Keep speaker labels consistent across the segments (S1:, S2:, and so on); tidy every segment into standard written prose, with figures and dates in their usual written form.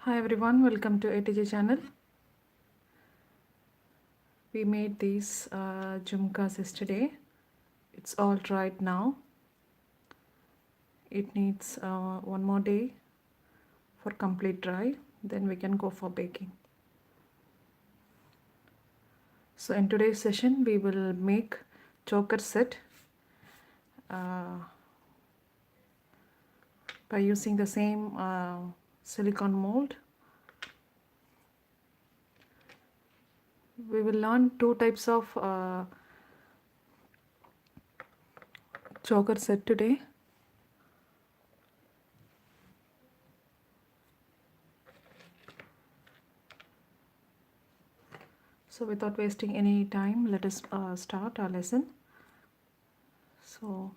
S1: Hi everyone, welcome to ATJ channel. We made these jhumkas yesterday. It's all dried now. It needs one more day for complete dry. Then we can go for baking. So in today's session, we will make choker set by using the same silicone mold. We will learn two types of choker set today. So without wasting any time, let us start our lesson. So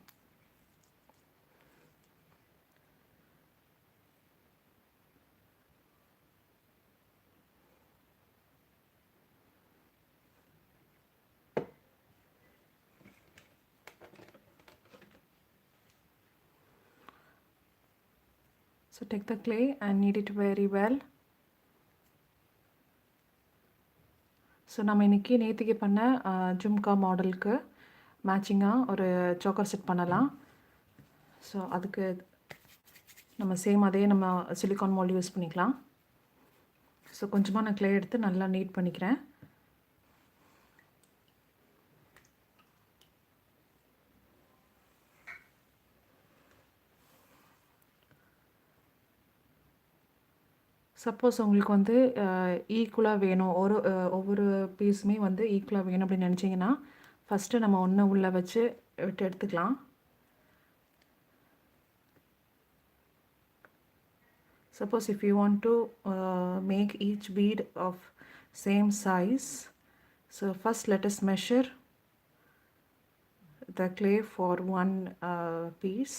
S1: take the clay and knead it very well. So நம்ம இன்றைக்கி நேற்றுக்கு பண்ண ஜும்கா மாடலுக்கு மேட்சிங்காக ஒரு choker set பண்ணலாம். So அதுக்கு நம்ம சேம் அதே நம்ம சிலிக்கான் மோல்டு யூஸ் பண்ணிக்கலாம். ஸோ கொஞ்சமாக நான் கிளே எடுத்து நல்லா நீட் பண்ணிக்கிறேன். சப்போஸ் உங்களுக்கு வந்து ஈக்குவலாக வேணும், ஒவ்வொரு பீஸுமே வந்து ஈக்குவலாக வேணும் அப்படின்னு நினச்சிங்கன்னா ஃபஸ்ட்டு நம்ம ஒன்று உள்ளே வச்சு விட்டு எடுத்துக்கலாம். Suppose if you want to make each bead of same size, so first let us measure the clay for one piece.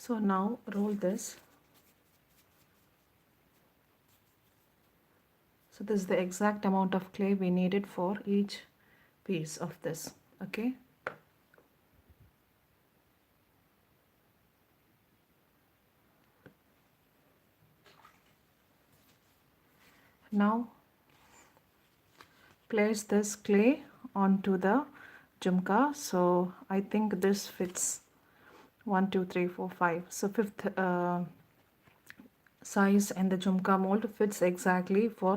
S1: So now roll this. So this is the exact amount of clay we needed for each piece of this. Okay. Now place this clay onto the jhumka. So I think this fits 1 2 3 4 5. So fifth size and the jhumka mold fits exactly for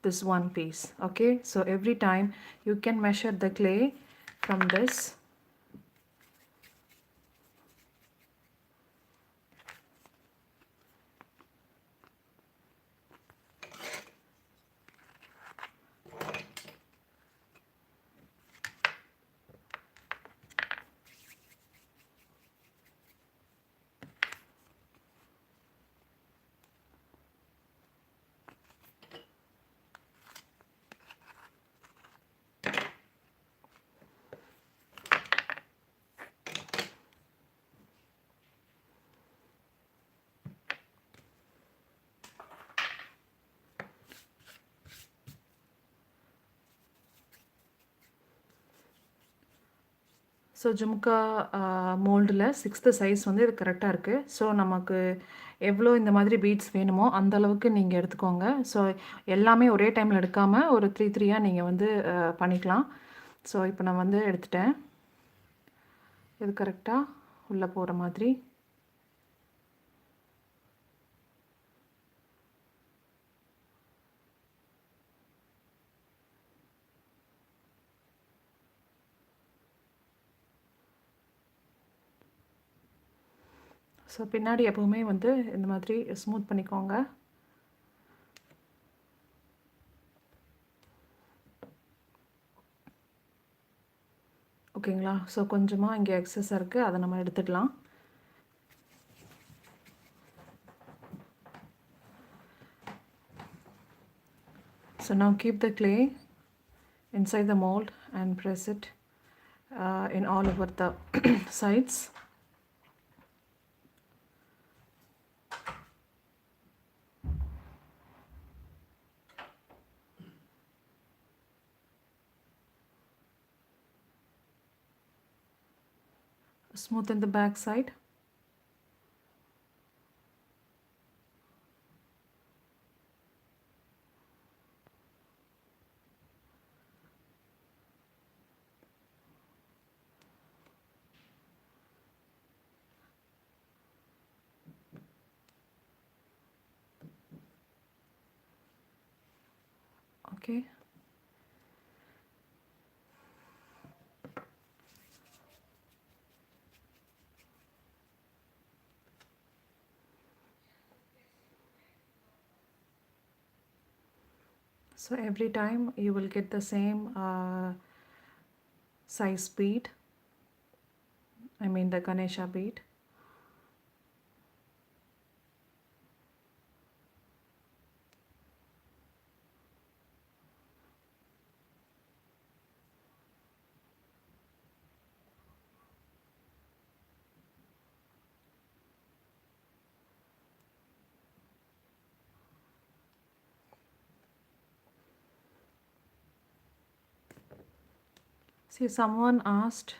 S1: this one piece. Okay, so every time you can measure the clay from this. So jhumka மோல்டில் 6th size வந்து இது கரெக்டாக இருக்குது. So நமக்கு எவ்வளோ இந்த மாதிரி beads வேணுமோ அந்த அளவுக்கு நீங்கள் எடுத்துக்கோங்க. ஸோ எல்லாமே ஒரே டைமில் எடுக்காமல் ஒரு 3 3 நீங்கள் வந்து பண்ணிக்கலாம். ஸோ இப்போ நான் வந்து எடுத்துட்டேன். இது கரெக்டாக உள்ளே போகிற மாதிரி. ஸோ பின்னாடி எப்போவுமே வந்து இந்த மாதிரி ஸ்மூத் பண்ணிக்கோங்க. ஓகேங்களா? ஸோ கொஞ்சமாக இங்கே எக்ஸஸ் இருக்குது, அதை நம்ம எடுத்துடலாம். So now keep the clay inside the mold and press it in all over the sides. Smoothen the back side. Okay. So every time you will get the same size bead. I mean the Ganesha bead. See, someone asked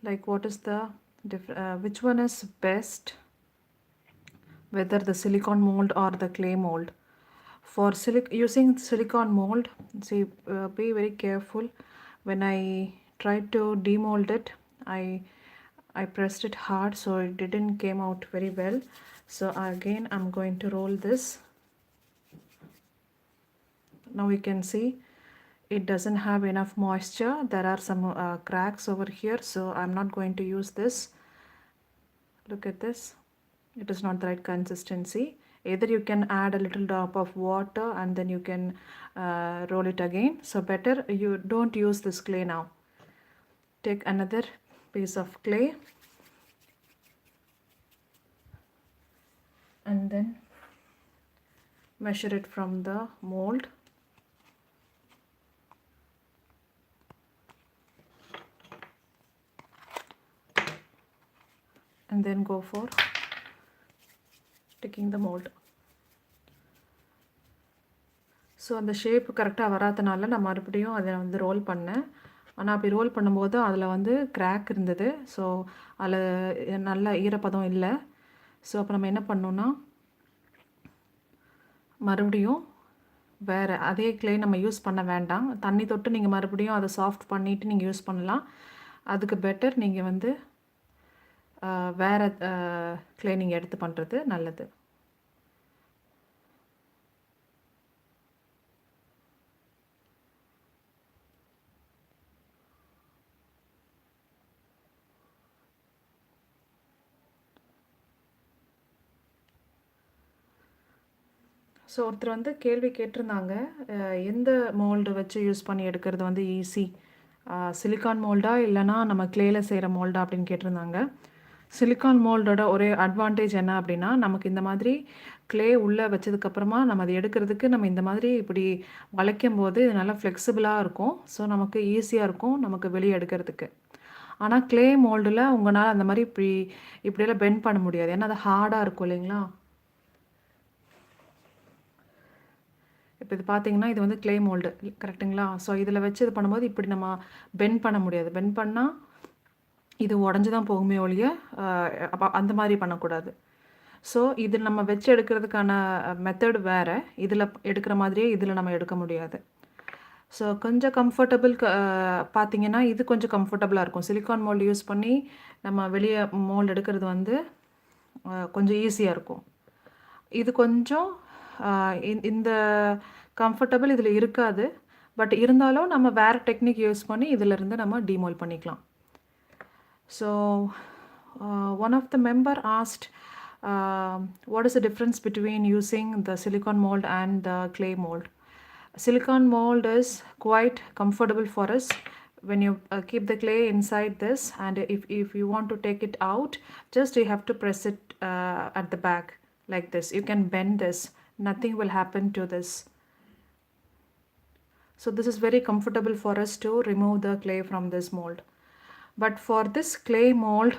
S1: like what is the which one is best, whether the silicone mold or the clay mold. For using silicone mold, see, be very careful. When I tried to demold it, I pressed it hard, so it didn't came out very well. So again, I'm going to roll this. Now you can see it doesn't have enough moisture. There are some cracks over here, so I'm not going to use this. Look at this. It is not the right consistency. Either you can add a little drop of water and then you can roll it again. So better you don't use this clay now. Take another piece of clay and then measure it from the mold. And then go for sticking the mold. So அந்த shape கரெக்டாக வராதனால நான் மறுபடியும் அதை வந்து role பண்ணேன். ஆனால் அப்படி ரோல் பண்ணும்போது அதில் வந்து கிராக் இருந்தது. ஸோ அதில் நல்ல ஈரப்பதம் இல்லை. ஸோ அப்போ நம்ம என்ன பண்ணோன்னா மறுபடியும் வேறு அதே க்ளே நம்ம யூஸ் பண்ண வேண்டாம். தண்ணி தொட்டு நீங்கள் மறுபடியும் அதை சாஃப்ட் பண்ணிவிட்டு நீங்கள் யூஸ் பண்ணலாம். அதுக்கு பெட்டர் நீங்கள் வந்து வேறு க்ளே நீங்கள் எடுத்து பண்ணுறது நல்லது. ஸோ ஒருத்தர் வந்து கேள்வி கேட்டிருந்தாங்க, எந்த மோல்டு வச்சு யூஸ் பண்ணி எடுக்கிறது வந்து ஈஸி, சிலிக்கான் மோல்டா இல்லைனா நம்ம க்ளேயில் செய்கிற மோல்டா அப்படின்னு கேட்டிருந்தாங்க. சிலிக்கான் மோல்டோட ஒரே அட்வான்டேஜ் என்ன அப்படின்னா, நமக்கு இந்த மாதிரி க்ளே உள்ளே வச்சதுக்கப்புறமா நம்ம அதை எடுக்கிறதுக்கு நம்ம இந்த மாதிரி இப்படி வளைக்கும் போது இது நல்லா ஃப்ளெக்சிபிளாக இருக்கும். ஸோ நமக்கு ஈஸியாக இருக்கும் நமக்கு வெளியே எடுக்கிறதுக்கு. ஆனால் க்ளே மோல்டில் உங்களால் அந்த மாதிரி இப்படியெல்லாம் பெண்ட் பண்ண முடியாது. ஏன்னா அது ஹார்டாக இருக்கும் இல்லைங்களா. இப்போ இது பார்த்தீங்கன்னா இது வந்து க்ளே மோல்டு கரெக்டுங்களா. ஸோ இதில் வச்சு இது பண்ணும்போது இப்படி நம்ம பெண்ட் பண்ண முடியாது. பெண்ட் பண்ணால் இது உடஞ்சி தான் போகுமே ஒழிய அந்த மாதிரி பண்ணக்கூடாது. ஸோ இது நம்ம வச்சு எடுக்கிறதுக்கான மெத்தட் வேறு. இதில் எடுக்கிற மாதிரியே இதில் நம்ம எடுக்க முடியாது. ஸோ கொஞ்சம் கம்ஃபர்டபுள் பார்த்தீங்கன்னா இது கொஞ்சம் கம்ஃபர்டபுளாக இருக்கும். சிலிக்கான் மோல்டு யூஸ் பண்ணி நம்ம வெளியே மோல்டு எடுக்கிறது வந்து கொஞ்சம் ஈஸியாக இருக்கும். இது கொஞ்சம் இந்த கம்ஃபர்டபுள் இதில் இருக்காது. பட் இருந்தாலும் நம்ம வேறு டெக்னிக் யூஸ் பண்ணி இதிலிருந்து நம்ம டிமோல்ட் பண்ணிக்கலாம். So one of the member asked what is the difference between using the silicone mold and the clay mold. Silicone mold is quite comfortable for us when you keep the clay inside this, and if you want to take it out, just you have to press it at the back like this. You can bend this, nothing will happen to this. So this is very comfortable for us to remove the clay from this mold. But for this clay mold,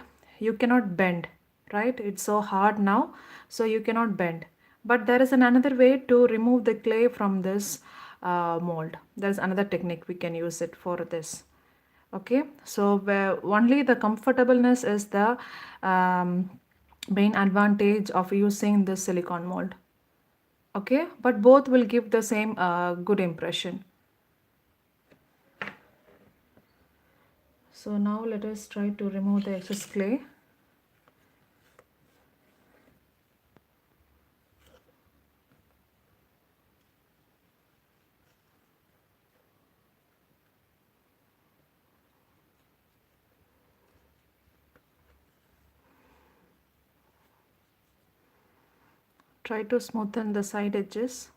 S1: you cannot bend, right? It's so hard now, so you cannot bend. But there is another way to remove the clay from this mold. There's another technique we can use it for this. Okay, so only the comfortableness is the main advantage of using the silicone mold. Okay, but both will give the same good impression. So now let us try to remove the excess clay. Try to smoothen the side edges.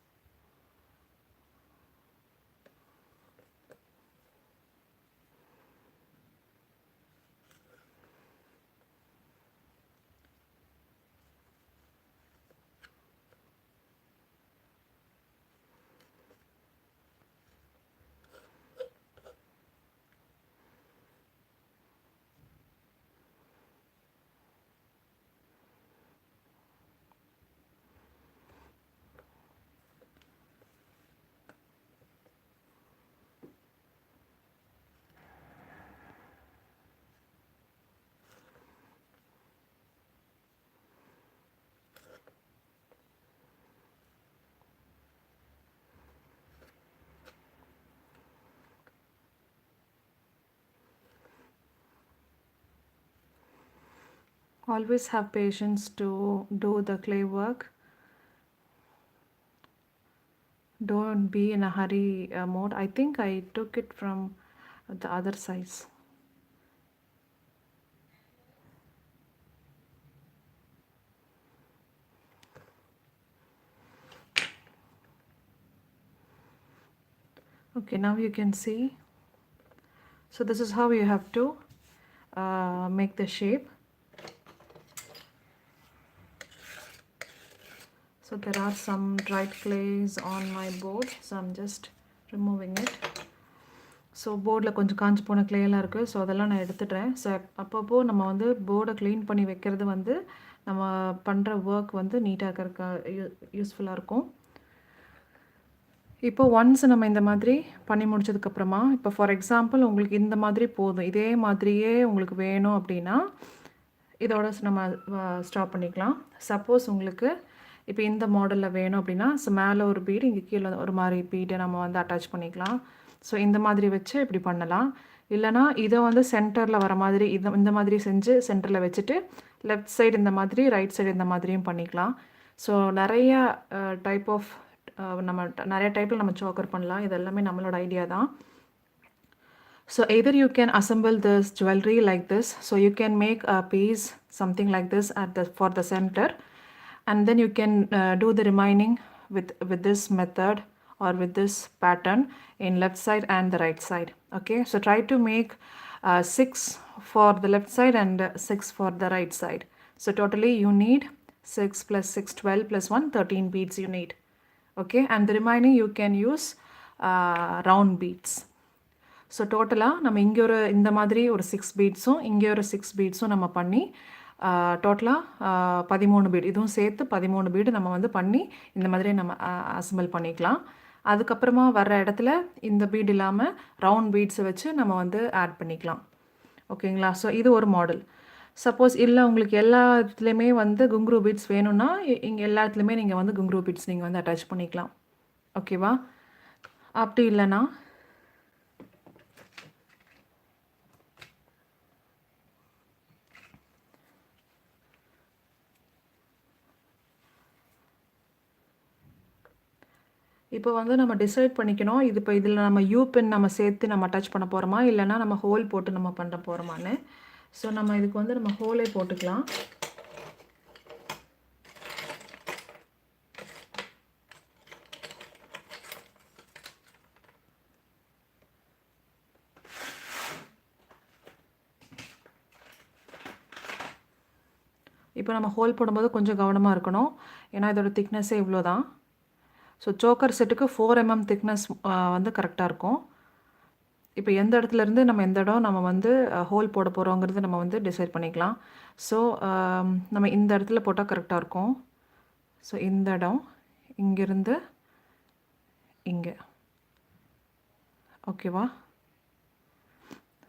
S1: Always have patience to do the clay work. Don't be in a hurry mode. I think I took it from the other size. Okay, now you can see. So this is how you have to make the shape. So there are some dried clays on my board, so I'm just removing it. So போர்டில் கொஞ்சம் காஞ்சி போன கிளேயெல்லாம் இருக்குது. So அதெல்லாம் நான் எடுத்துடுறேன். So அப்பப்போ நம்ம வந்து போர்டை க்ளீன் பண்ணி வைக்கிறது வந்து நம்ம பண்ணுற ஒர்க் வந்து நீட்டாக இருக்க யூஸ்ஃபுல்லாக இருக்கும். இப்போ ஒன்ஸ் நம்ம இந்த மாதிரி பண்ணி முடிச்சதுக்கப்புறமா, இப்போ ஃபார் எக்ஸாம்பிள் உங்களுக்கு இந்த மாதிரி போதும், இதே மாதிரியே உங்களுக்கு வேணும் அப்படின்னா இதோட நம்ம ஸ்டாப் பண்ணிக்கலாம். சப்போஸ் உங்களுக்கு இப்போ இந்த மாடலில் வேணும் அப்படின்னா, ஸோ மேலே ஒரு பீடு, இங்கே கீழே ஒரு மாதிரி பீடை நம்ம வந்து அட்டாச் பண்ணிக்கலாம். ஸோ இந்த மாதிரி வச்சு இப்படி பண்ணலாம். இல்லைனா இதை வந்து சென்டரில் வர மாதிரி இந்த மாதிரி செஞ்சு சென்டரில் வச்சுட்டு லெஃப்ட் சைடு இந்த மாதிரி, ரைட் சைடு இந்த மாதிரியும் பண்ணிக்கலாம். ஸோ நிறைய டைப் ஆஃப் நம்ம நிறைய டைப்பில் நம்ம சோக்கர் பண்ணலாம். இது எல்லாமே நம்மளோட ஐடியா தான். So either you can assemble this jewelry like this. So you can make a piece something like this for the center, and then you can do the remaining with this method or with this pattern in left side and the right side. Okay, so try to make 6 for the left side and 6 for the right side. So totally you need 6 plus 6 12 plus 1 13 beads you need. Okay, and the remaining you can use round beads. So டோட்டலாக நம்ம இங்கே ஒரு இந்த மாதிரி ஒரு 6 பீட்ஸும் இங்கே ஒரு 6 பீட்ஸும் நம்ம பண்ணி டோட்டலாக 13 பீடு, இதுவும் சேர்த்து 13 பீடு நம்ம வந்து பண்ணி இந்த மாதிரி நம்ம அசம்பிள் பண்ணிக்கலாம். அதுக்கப்புறமா வர்ற இடத்துல இந்த பீடு இல்லாமல் ரவுண்ட் பீட்ஸை வச்சு நம்ம வந்து ஆட் பண்ணிக்கலாம். ஓகேங்களா? ஸோ இது ஒரு மாடல். சப்போஸ் இல்லை உங்களுக்கு எல்லா இடத்துலையுமே வந்து குங்குரு பீட்ஸ் வேணும்னா இங்கே எல்லா இடத்துலையுமே நீங்கள் வந்து குங்குரு பீட்ஸ் நீங்கள் வந்து அட்டாச் பண்ணிக்கலாம். ஓகேவா? அப்படி இல்லைன்னா இப்போ வந்து நம்ம டிசைட் பண்ணிக்கணும், இது இப்போ இதில் நம்ம யூ பென் நம்ம சேர்த்து நம்ம அட்டாச் பண்ண போகிறோமா, இல்லைனா நம்ம ஹோல் போட்டு நம்ம பண்ண போகிறோமான்னு. ஸோ நம்ம இதுக்கு வந்து நம்ம ஹோலே போட்டுக்கலாம். இப்போ நம்ம ஹோல் போடும்போது கொஞ்சம் கவனமாக இருக்கணும், ஏன்னா இதோட திக்னஸே இவ்வளோ தான். ஸோ சோக்கர் செட்டுக்கு 4 mm திக்னஸ் வந்து கரெக்டாக இருக்கும். இப்போ எந்த இடத்துலேருந்து நம்ம எந்த இடம் நம்ம வந்து ஹோல் போட போகிறோங்கிறது நம்ம வந்து டிசைட் பண்ணிக்கலாம். ஸோ நம்ம இந்த இடத்துல போட்டால் கரெக்டாக இருக்கும். ஸோ இந்த இடம் இங்கேருந்து இங்கே, ஓகேவா?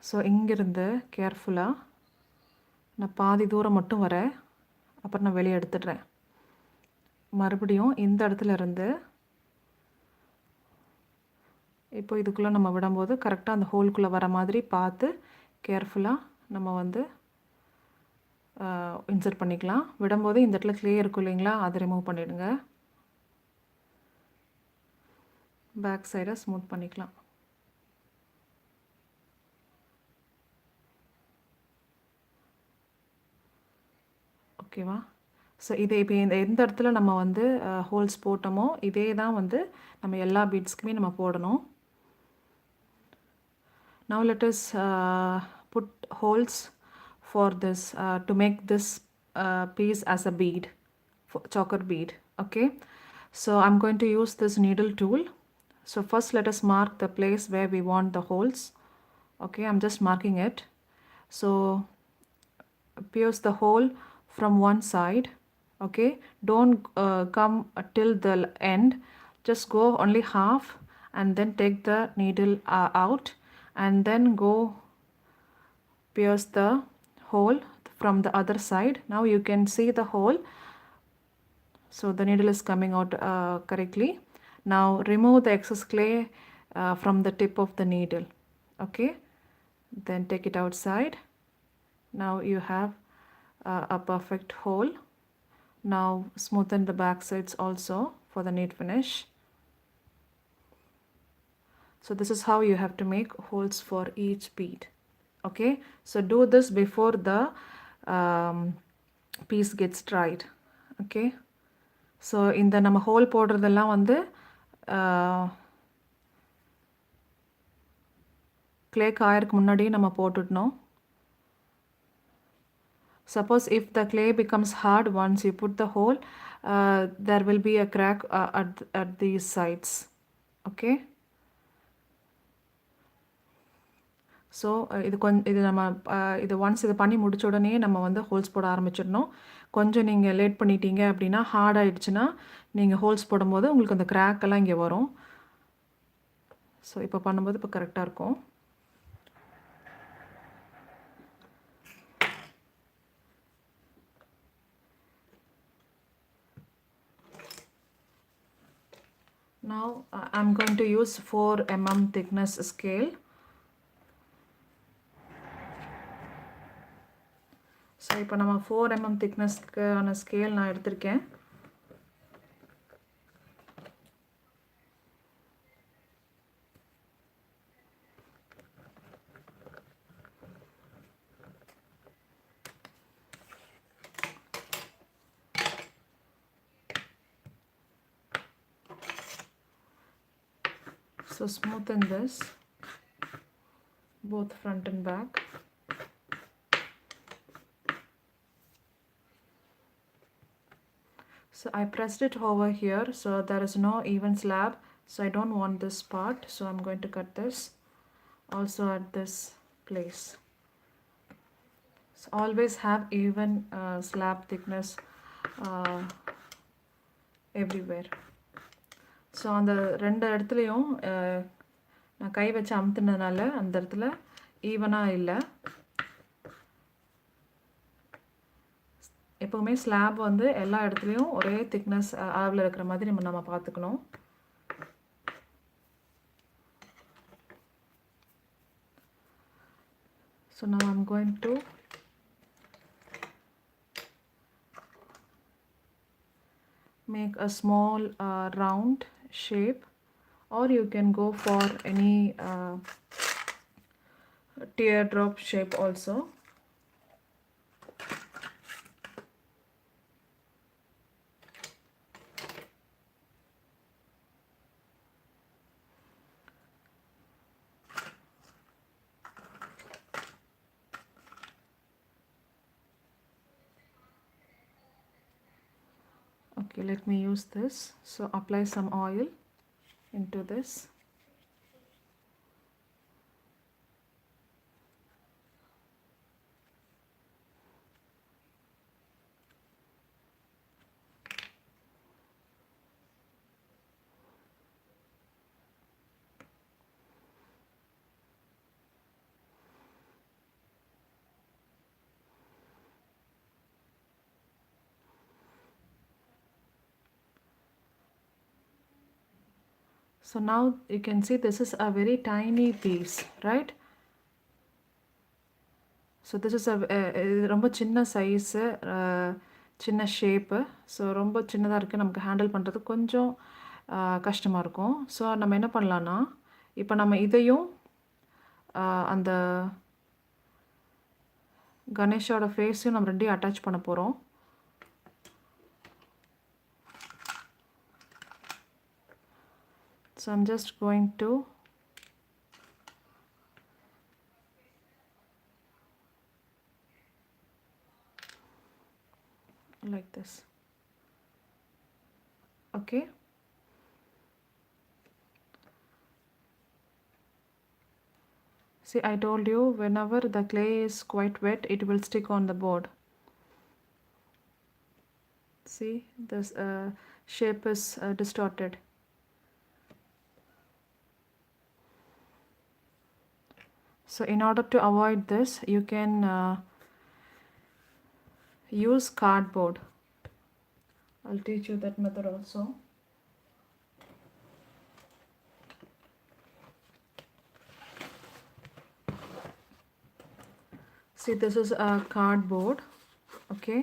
S1: ஸோ இங்கேருந்து கேர்ஃபுல்லாக நான் பாதி தூரம் மட்டும் வரேன், அப்புறம் நான் வெளியே எடுத்துடுறேன். மறுபடியும் இந்த இடத்துல இருந்து இப்போ இதுக்குள்ளே நம்ம விடும்போது கரெக்டாக அந்த ஹோல்குள்ளே வர மாதிரி பார்த்து கேர்ஃபுல்லாக நம்ம வந்து இன்சர்ட் பண்ணிக்கலாம். விடும்போது இந்த இடத்துல க்ளே இருக்கும் இல்லைங்களா, அதை ரிமூவ் பண்ணிவிடுங்க. பேக் சைடை ஸ்மூத் பண்ணிக்கலாம். ஓகேவா? ஸோ இதே இப்போ எந்த இடத்துல நம்ம வந்து ஹோல்ஸ் போட்டோமோ இதே தான் வந்து நம்ம எல்லா பீட்ஸ்க்குமே நம்ம போடணும். Now let us put holes for this to make this piece as a bead, choker bead. Okay, so I'm going to use this needle tool. So first let us mark the place where we want the holes. Okay, I'm just marking it. So pierce the hole from one side. Okay, don't come till the end, just go only half and then take the needle out and then go pierce the hole from the other side. Now you can see the hole, so the needle is coming out correctly. Now remove the excess clay from the tip of the needle. Okay, then take it outside. Now you have a perfect hole. Now smoothen the back sides also for the neat finish. So this is how you have to make holes for each bead. Okay, so do this before the piece gets dried. Okay, so இந்த நம்ம whole போடுறதெல்லாம் வந்து clay காயருக்கு முன்னாடி நம்ம போட்டுடணும். Suppose if the clay becomes hard once you put the hole, there will be a crack at these sides. Okay, so இது நம்ம இது ஒன்ஸ் இது பண்ணி முடிச்ச உடனே நம்ம வந்து ஹோல்ஸ் போட ஆரம்பிச்சிடணும். கொஞ்சம் நீங்கள் லேட் பண்ணிட்டீங்க அப்படின்னா ஹார்ட் ஆகிடுச்சுன்னா நீங்கள் ஹோல்ஸ் போடும்போது உங்களுக்கு அந்த கிராக்கெல்லாம் இங்கே வரும். ஸோ இப்போ பண்ணும்போது இப்போ கரெக்டாக இருக்கும். Now I'm going to use 4 mm thickness scale. So இப்போ நம்ம 4 mm திக்னஸ்க்கான ஸ்கேல் நான் எடுத்திருக்கேன். So smoothen this, both front and back. So I pressed it over here, so there is no even slab, so I don't want this part, so I'm going to cut this also at this place. So always have even slab thickness everywhere. So அந்த ரெண்டு இடத்துலையும் நான் கை வச்சு அமுத்துனதுனால அந்த இடத்துல ஈவனாக இல்லை. எப்போவுமே ஸ்லாப் வந்து எல்லா இடத்துலையும் ஒரே திக்னஸ் அளவில் இருக்கிற மாதிரி நம்ம பார்த்துக்கணும். So now I'm going to make a small round shape, or you can go for any teardrop shape also. Okay, let me use this. So apply some oil into this. So now you can see this is a very tiny piece, right? So this is இது ரொம்ப சின்ன size, சின்ன shape. So ரொம்ப சின்னதாக இருக்குது, நமக்கு handle பண்ணுறது கொஞ்சம் கஷ்டமாக இருக்கும். ஸோ நம்ம என்ன பண்ணலான்னா, இப்போ நம்ம இதையும் அந்த கணேஷோட ஃபேஸையும் நம்ம ரெண்டையும் அட்டாச் பண்ண போகிறோம். So I'm just going to like this. Okay. See, I told you whenever the clay is quite wet, it will stick on the board. See, this shape is distorted. So in order to avoid this, you can use cardboard. I'll teach you that method also. See, this is a cardboard. Okay.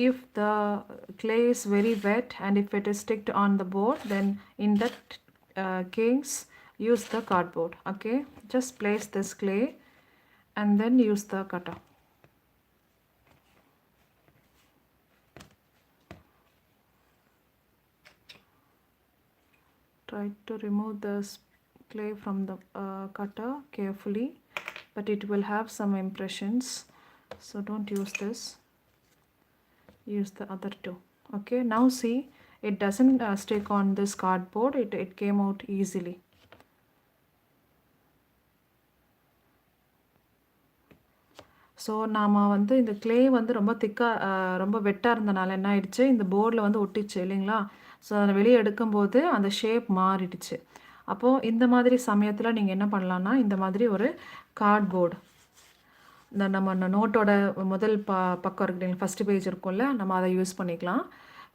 S1: If the clay is very wet and if it is sticked on the board, then in that case use the cardboard. Okay, just place this clay and then use the cutter. Try to remove this clay from the cutter carefully, but it will have some impressions, so don't use this. Use the other two. Okay, now see, it doesn't stick on this cardboard. It came out easily. So நாம் வந்து இந்த clay வந்து ரொம்ப திக்காக ரொம்ப வெட்டாக இருந்தனால என்ன ஆயிடுச்சு, இந்த போர்டில் வந்து ஒட்டிச்சு இல்லைங்களா. ஸோ அதை வெளியே எடுக்கும்போது அந்த ஷேப் மாறிடுச்சு. அப்போது இந்த மாதிரி சமயத்தில் நீங்கள் என்ன பண்ணலான்னா, இந்த மாதிரி ஒரு கார்ட்போர்டு, இந்த நம்ம நோட்டோட முதல் பக்கம் இருக்கு இல்லைங்களா, ஃபஸ்ட்டு பேஜ் இருக்கும்ல, நம்ம அதை யூஸ் பண்ணிக்கலாம்.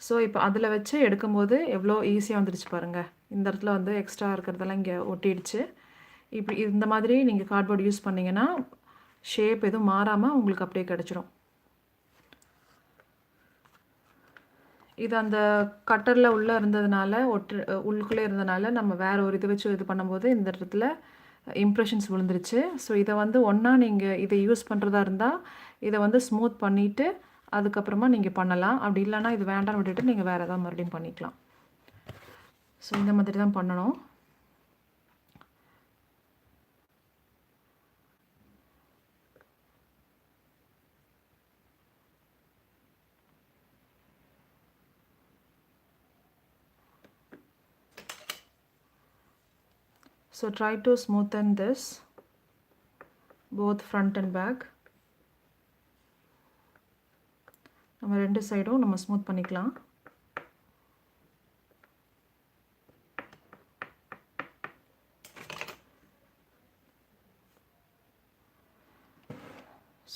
S1: ஸோ இப்போ அதில் வச்சு எடுக்கும்போது எவ்வளோ ஈஸியாக வந்துடுச்சு பாருங்கள். இந்த இடத்துல வந்து எக்ஸ்ட்ரா இருக்கிறதெல்லாம் இங்கே ஒட்டிடுச்சு. இப்படி இந்த மாதிரி நீங்கள் கார்ட்போர்டு யூஸ் பண்ணிங்கன்னா ஷேப் எதுவும் மாறாமல் உங்களுக்கு அப்படியே கிடச்சிரும். இது அந்த கட்டரில் உள்ளே இருந்ததுனால உள்ளுக்குள்ளே இருந்ததுனால நம்ம வேறு ஒரு இது வச்சு இது பண்ணும்போது இந்த இடத்துல இம்ப்ரெஷன்ஸ் விழுந்துருச்சு. ஸோ இதை வந்து ஒன்றா நீங்கள் இதை யூஸ் பண்ணுறதா இருந்தால் இதை வந்து ஸ்மூத் பண்ணிவிட்டு அதுக்கப்புறமா நீங்கள் பண்ணலாம். அப்படி இல்லைன்னா இது வேண்டாம்னு விட்டுட்டு நீங்கள் வேறு ஏதாவது மறுபடியும் பண்ணிக்கலாம். ஸோ இந்த மாதிரி தான் பண்ணணும். So try to smoothen this, both front and back. நம்ம ரெண்டு சைடும் நம்ம ஸ்மூத் பண்ணிக்கலாம்.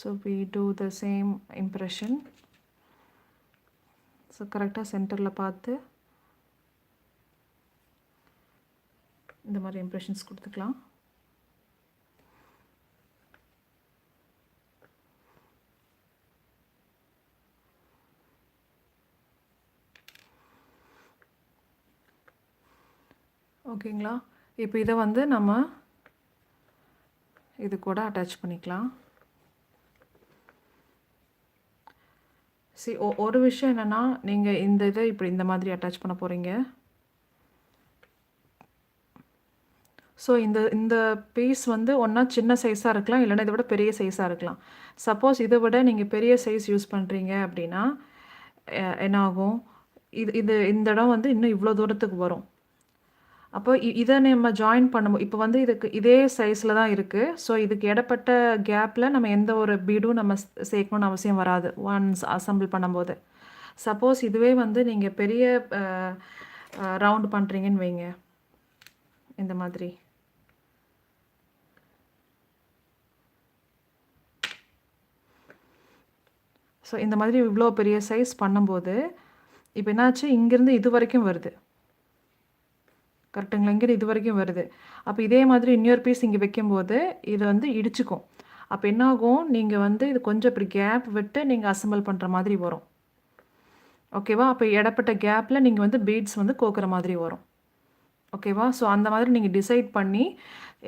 S1: So we do the same impression. So கரெக்டாக சென்டரில் பார்த்து இந்த மாதிரி இம்ப்ரெஷன்ஸ் கொடுத்துக்கலாம். ஓகேங்களா. இப்போ இதை வந்து நம்ம இது கூட அட்டாச் பண்ணிக்கலாம். சரி, ஒரு விஷயம் என்னென்னா, நீங்கள் இந்த இதை இப்படி இந்த மாதிரி அட்டாச் பண்ண போகிறீங்க. ஸோ இந்த பீஸ் வந்து ஒன்றா சின்ன சைஸாக இருக்கலாம், இல்லைன்னா இதை விட பெரிய சைஸாக இருக்கலாம். சப்போஸ் இதை விட நீங்கள் பெரிய சைஸ் யூஸ் பண்ணுறீங்க அப்படின்னா என்ன ஆகும், இந்த இடம் வந்து இன்னும் இவ்வளோ தூரத்துக்கு வரும். அப்போ இதை நம்ம ஜாயின் பண்ணும்போது இப்போ வந்து இதுக்கு இதே சைஸில் தான் இருக்குது. ஸோ இதுக்கு இடப்பட்ட கேப்பில் நம்ம எந்த ஒரு பீடும் நம்ம சேர்க்கணும்னு அவசியம் வராது ஒன்ஸ் அசம்பிள் பண்ணும்போது. சப்போஸ் இதுவே வந்து நீங்கள் பெரிய ரவுண்ட் பண்ணுறீங்கன்னு வைங்க, இந்த மாதிரி ஸோ இந்த மாதிரி இவ்வளோ பெரிய சைஸ் பண்ணும்போது இப்போ என்னாச்சு, இங்கேருந்து இது வரைக்கும் வருது கரெக்டுங்களா, இங்கேருந்து இது வரைக்கும் வருது. அப்போ இதே மாதிரி இன்னொரு பீஸ் இங்கே வைக்கும்போது இது வந்து இடிச்சுக்கும். அப்போ என்னாகும், நீங்கள் வந்து இது கொஞ்சம் இப்படி கேப் விட்டு நீங்கள் அசம்பிள் பண்ணுற மாதிரி வரும். ஓகேவா, அப்போ இடப்பட்ட கேப்பில் நீங்கள் வந்து பீட்ஸ் வந்து கோக்குற மாதிரி வரும். ஓகேவா, ஸோ அந்த மாதிரி நீங்கள் டிசைட் பண்ணி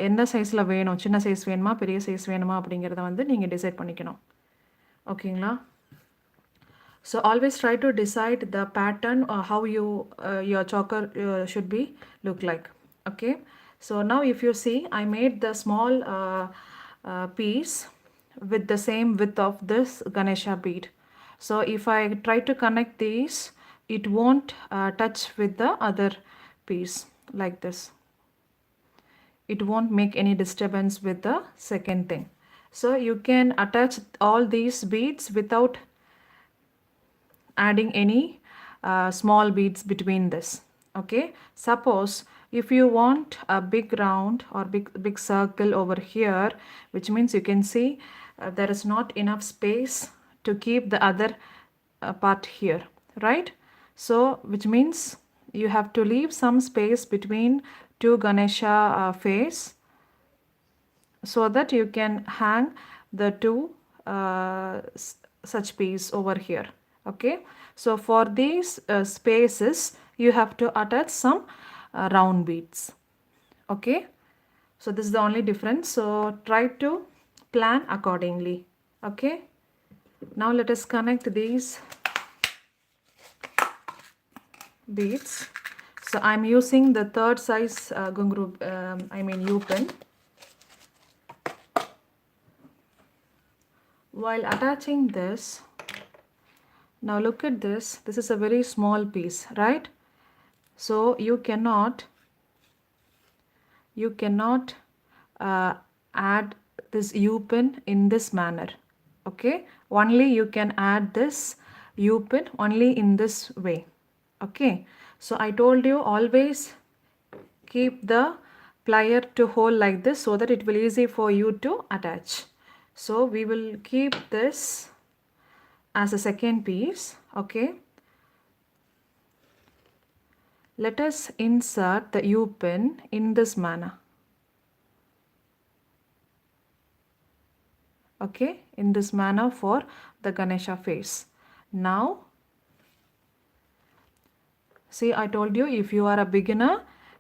S1: எந்த சைஸில் வேணும், சின்ன சைஸ் வேணுமா பெரிய சைஸ் வேணுமா அப்படிங்கிறத வந்து நீங்கள் டிசைட் பண்ணிக்கணும். ஓகேங்களா, so always try to decide the pattern or how your choker should be look like. Okay, so now if you see, I made the small piece with the same width of this Ganesha bead. So if I try to connect these, it won't touch with the other piece like this. It won't make any disturbance with the second thing. So you can attach all these beads without adding any small beads between this. Okay, suppose if you want a big round or big circle over here, which means you can see there is not enough space to keep the other part here, right? So which means you have to leave some space between two Ganesha face so that you can hang the two such piece over here. Okay, so for these spaces you have to attach some round beads. Okay, so this is the only difference, so try to plan accordingly. Okay, now let us connect these beads. So I'm using the third size gungru U-pin. While attaching this, now look at this, this is a very small piece, right? So you cannot add this U-pin in this manner. Okay, only you can add this U-pin only in this way. Okay, so I told you always keep the plier to hold like this so that it will easy for you to attach. So we will keep this as a second piece. Okay, let us insert the U-pin in this manner. Okay, in this manner for the Ganesha face. Now see, I told you if you are a beginner,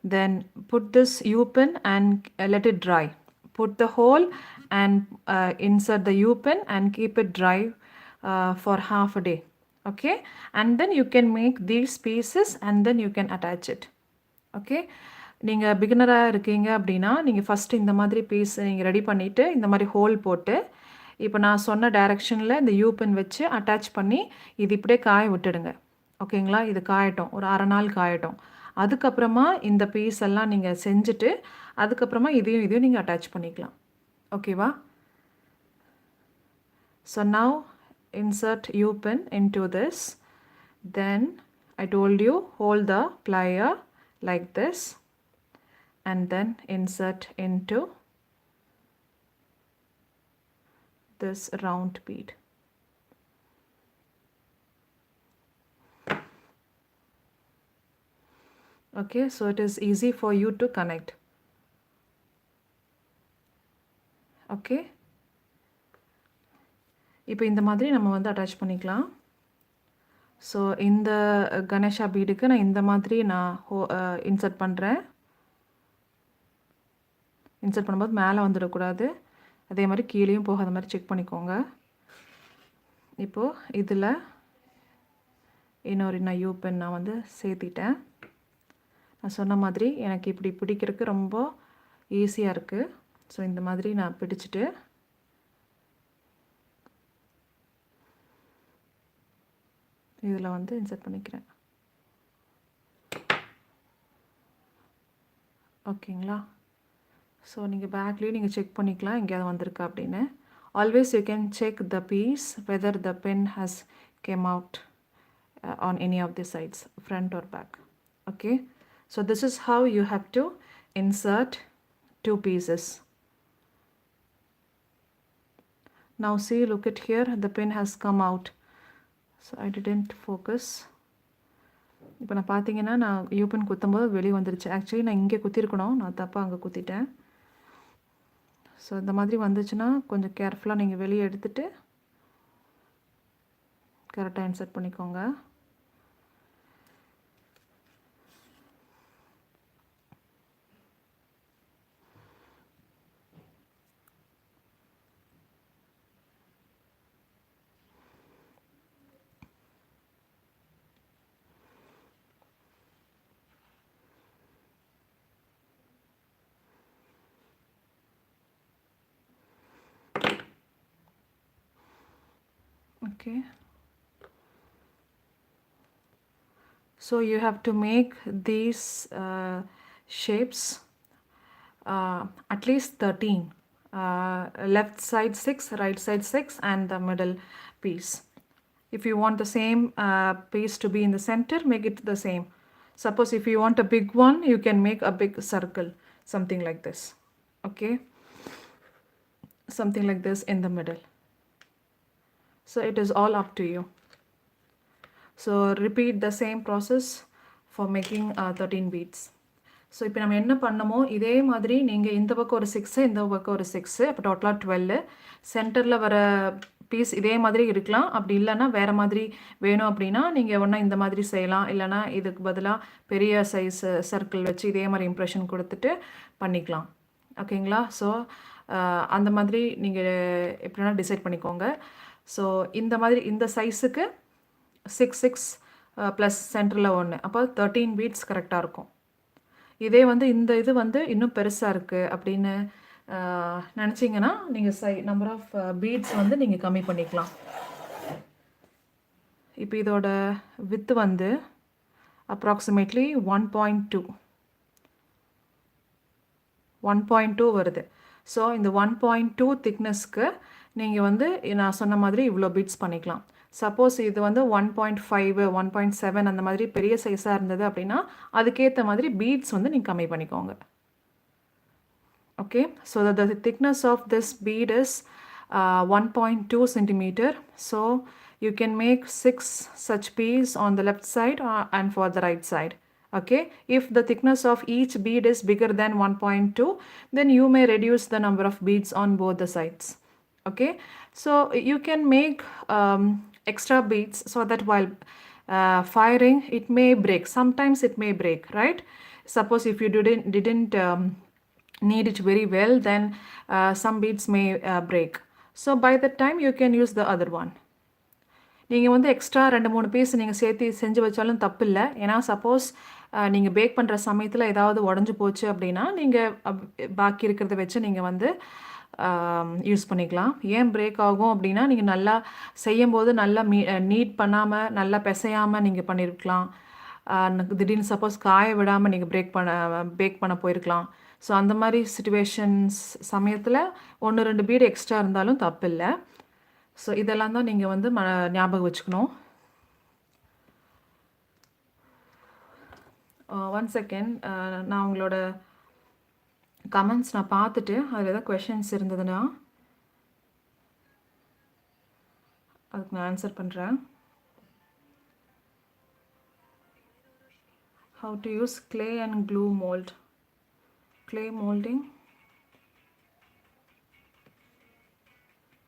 S1: then put this U-pin and let it dry. Put the hole and insert the U-pin and keep it dry for half a day. Okay, and then you can make these pieces and then you can attach it. Okay, நீங்கள் பிகினராக இருக்கீங்க அப்படின்னா நீங்கள் first இந்த மாதிரி piece நீங்கள் ready பண்ணிவிட்டு இந்த மாதிரி ஹோல் போட்டு இப்போ நான் சொன்ன டைரெக்ஷனில் இந்த யூபின் வச்சு அட்டாச் பண்ணி இது இப்படியே காய விட்டுடுங்க. ஓகேங்களா, இது காயட்டும், ஒரு அரை நாள் காயட்டும். அதுக்கப்புறமா இந்த பீஸ் எல்லாம் நீங்கள் செஞ்சுட்டு அதுக்கப்புறமா இதையும் நீங்கள் அட்டாச் பண்ணிக்கலாம். ஓகேவா, so now insert U-pin into this, then I told you hold the plier like this and then insert into this round bead. Okay, so it is easy for you to connect. Okay, இப்போ இந்த மாதிரி நம்ம வந்து attach பண்ணிக்கலாம். So இந்த கணேஷா பீடுக்கு நான் இந்த மாதிரி இன்சர்ட் பண்ணுறேன். இன்சர்ட் பண்ணும்போது மேலே வந்துடக்கூடாது, அதே மாதிரி கீழேயும் போகாத மாதிரி செக் பண்ணிக்கோங்க. இப்போது இதில் இன்னொரு U-pin நான் வந்து சேர்த்திட்டேன். நான் சொன்ன மாதிரி எனக்கு இப்படி பிடிக்கிறதுக்கு ரொம்ப ஈஸியாக இருக்குது. ஸோ இந்த மாதிரி நான் பிடிச்சிட்டு இதில் வந்து இன்சர்ட் பண்ணிக்கிறேன். ஓகேங்களா? ஸோ நீங்கள் பேக்லேயும் நீங்கள் செக் பண்ணிக்கலாம் எங்கேயாவது வந்திருக்கா அப்படின்னு. Always you can check the piece whether the pen has come out on any of the sides, front or back. Okay, so this is how you have to insert two pieces. Now see, look at here, the pin has come out. So I didn't focus. இப்போ நான் பார்த்தீங்கன்னா நான் U pin குத்தும்போது வெளியே வந்துருச்சு. Actually நான் இங்கே குத்திருக்கணும், நான் தப்பாக அங்கே குத்திட்டேன். ஸோ இந்த மாதிரி வந்துச்சுன்னா கொஞ்சம் கேர்ஃபுல்லாக நீங்கள் வெளியே எடுத்துகிட்டு கரெக்டாக இன்சர்ட் பண்ணிக்கோங்க. Okay, so you have to make these shapes at least 13, left side 6, right side 6, and the middle piece. If you want the same piece to be in the center, make it the same. Suppose if you want a big one, you can make a big circle, something like this. Okay, something like this in the middle. So it is all up to you. So repeat the same process for making 13 beads. So இப்போ நம்ம என்ன பண்ணமோ இதே மாதிரி நீங்கள் இந்த பக்கம் ஒரு 6, இந்த பக்கம் ஒரு 6, அப்போ டோட்டலாக 12. சென்டரில் வர பீஸ் இதே மாதிரி இருக்கலாம். அப்படி இல்லைன்னா வேறு மாதிரி வேணும் அப்படின்னா நீங்கள் ஒன்றா இந்த மாதிரி செய்யலாம். இல்லைனா இதுக்கு பதிலாக பெரிய சைஸ் சர்க்கிள் வச்சு இதே மாதிரி இம்ப்ரெஷன் கொடுத்துட்டு பண்ணிக்கலாம். ஓகேங்களா? ஸோ அந்த மாதிரி நீங்கள் எப்படின்னா டிசைட் பண்ணிக்கோங்க. ஸோ இந்த மாதிரி இந்த சைஸுக்கு 6 6 ப்ளஸ் சென்டரில் 1, அப்போ 13 பீட்ஸ் கரெக்டாக இருக்கும். இதே வந்து இந்த இது வந்து இன்னும் பெருசாக இருக்குது அப்படின்னு நினச்சிங்கன்னா நீங்கள் நம்பர் ஆஃப் பீட்ஸ் வந்து நீங்கள் கம்மி பண்ணிக்கலாம். இப்போ இதோட வித்து வந்து அப்ராக்சிமேட்லி 1.2 வருது. ஸோ இந்த 1.2 திக்னஸ்க்கு நீங்கள் வந்து நான் சொன்ன மாதிரி இவ்வளோ பீட்ஸ் பண்ணிக்கலாம். சப்போஸ் இது வந்து 1.5 1.7 அந்த மாதிரி பெரிய சைஸாக இருந்தது அப்படின்னா அதுக்கேற்ற மாதிரி பீட்ஸ் வந்து நீங்கள் கம்மி பண்ணிக்கோங்க. Okay, so the thickness of this bead is 1.2 centimeter. So you can make 6 such beads on the left side and for the right side. Okay, if the thickness of each bead is bigger than 1.2, then you may reduce the number of beads on both the sides. Okay, so you can make extra beads so that while firing it may break. Sometimes it may break, right? Suppose if you didn't need it very well, then some beads may break. So by that time you can use the other one. நீங்கள் வந்து extra 2-3 piece நீங்கள் சேர்த்து செஞ்சு வச்சாலும் தப்பு இல்லை. ஏன்னா suppose நீங்கள் பேக் பண்ணுற சமயத்தில் ஏதாவது உடஞ்சி போச்சு அப்படின்னா நீங்கள் பாக்கி இருக்கிறத வச்சு நீங்கள் வந்து யூஸ் பண்ணிக்கலாம். ஏன் பிரேக் ஆகும் அப்படின்னா நீங்கள் நல்லா செய்யும்போது நல்லா நீட் பண்ணாமல் நல்லா பிசையாமல் நீங்கள் பண்ணியிருக்கலாம். திடீர்னு சப்போஸ் காய விடாமல் நீங்கள் பேக் பண்ண போயிருக்கலாம். ஸோ அந்த மாதிரி சிச்சுவேஷன்ஸ் சமயத்தில் 1-2 பீடு எக்ஸ்ட்ரா இருந்தாலும் தப்பு இல்லை. ஸோ இதெல்லாம் தான் நீங்கள் வந்து ஞாபகம் வச்சுக்கணும். ஒன் செகண்ட், நான் உங்களோட கமெண்ட்ஸ் நான் பார்த்துட்டு அதில் ஏதாவது கொஷின்ஸ் இருந்ததுன்னா அதுக்கு நான் ஆன்சர் பண்ணுறேன். How to use clay and glue mold. Clay molding.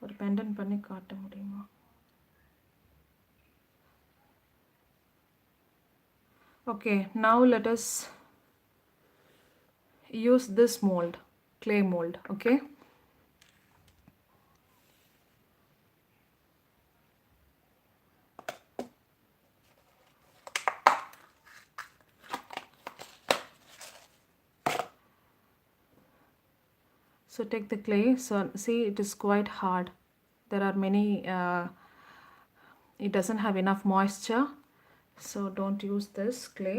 S1: ஒரு பெண்டன்ட் பண்ணி காட்ட முடியுமா? Okay, now let us use this mold, clay mold. Okay, So take the clay. So see, it is quite hard. There are many, it doesn't have enough moisture, so don't use this clay.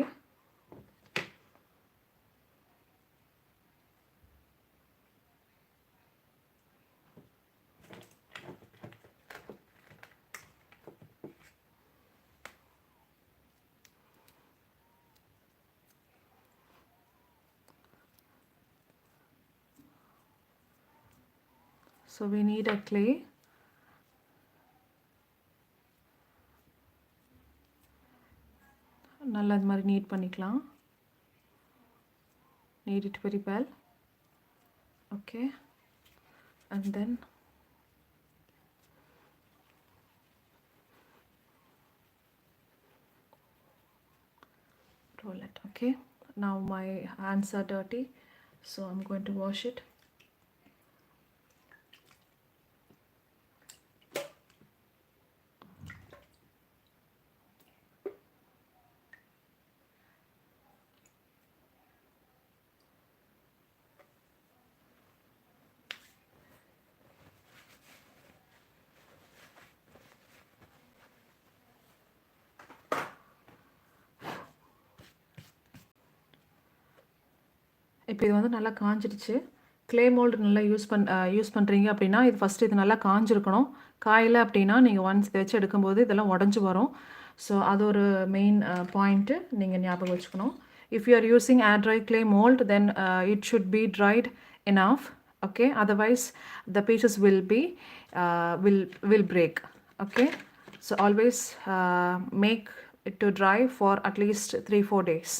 S1: So we need a clay. நல்லா இது மாதிரி NEET பண்ணிக்கலாம். Knead it very well. Okay, and then roll it. Okay, now my hands are dirty, so I'm going to wash it. இப்போ இது வந்து நல்லா காஞ்சிடுச்சு. Clay mould நல்லா யூஸ் பண்ணுறீங்க அப்படின்னா இது ஃபஸ்ட்டு இது நல்லா காஞ்சிருக்கணும். காயலை அப்படின்னா நீங்கள் ஒன்ஸ் இதை வச்சு எடுக்கும்போது இதெல்லாம் உடஞ்சி வரும். ஸோ அது ஒரு மெயின் பாயிண்ட்டு நீங்கள் ஞாபகம் வச்சுக்கணும். If you are using air dry clay mould then it should be dried enough. Okay, otherwise the pieces will break. Okay, so always make it to dry for at least 3-4 days.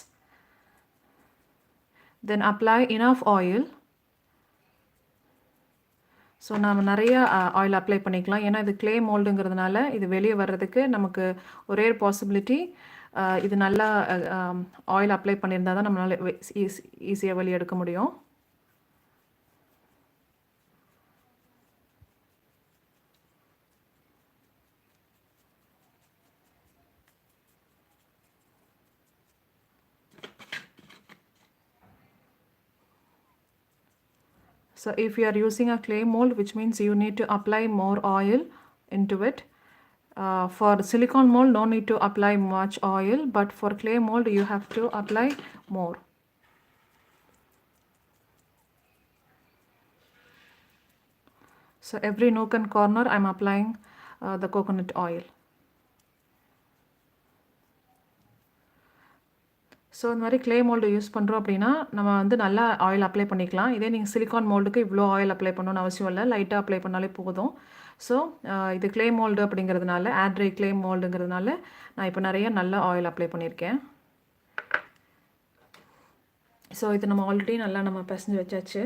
S1: Then apply enough oil. So நம்ம நிறைய oil apply பண்ணிக்கலாம். ஏன்னா இது clay மோல்டுங்கிறதுனால இது வெளியே வர்றதுக்கு நமக்கு ஒரே பாசிபிலிட்டி இது நல்லா ஆயில் அப்ளை பண்ணியிருந்தால் தான் நம்மளால் ஈஸியாக வெளியே எடுக்க முடியும். So if you are using a clay mold, which means you need to apply more oil into it. For silicone mold, no need to apply much oil, but for clay mold, you have to apply more. So every nook and corner, I'm applying the coconut oil. So இந்த மாதிரி clay mould use பண்ணுறோம் அப்படின்னா நம்ம வந்து நல்லா oil apply பண்ணிக்கலாம். இதே நீங்கள் சிலிக்கான் மோல்டுக்கு இவ்வளோ ஆயில் அப்ளை பண்ணணும்னு அவசியம் இல்லை, லைட்டாக அப்ளை பண்ணாலே போதும். ஸோ இது க்ளே மோல்டு அப்படிங்கிறதுனால, ஏர் ட்ரை க்ளே மோல்டுங்கிறதுனால நான் இப்போ நிறைய நல்ல ஆயில் அப்ளை பண்ணியிருக்கேன். ஸோ இது நம்ம ஆல்ரெடி நல்லா நம்ம பிசைஞ்சு வச்சாச்சு.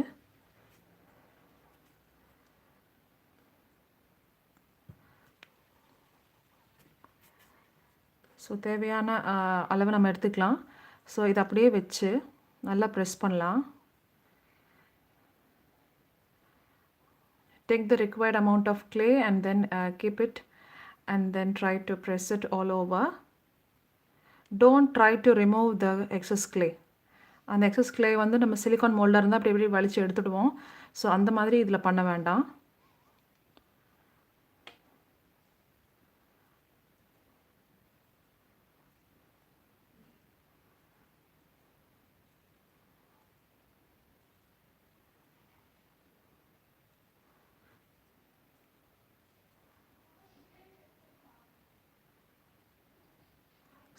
S1: ஸோ தேவையான அளவு நம்ம எடுத்துக்கலாம். ஸோ இதை அப்படியே வச்சு நல்லா ப்ரெஸ் பண்ணலாம். Take the required amount of clay and then keep it and then try to press it all over. Don't try to remove the excess clay. அந்த எக்ஸஸ் clay வந்து நம்ம சிலிக்கான் மோல்டாக இருந்தால் அப்படி இப்படி வலிச்சு எடுத்துடுவோம். ஸோ அந்த மாதிரி இதில் பண்ண வேண்டாம்.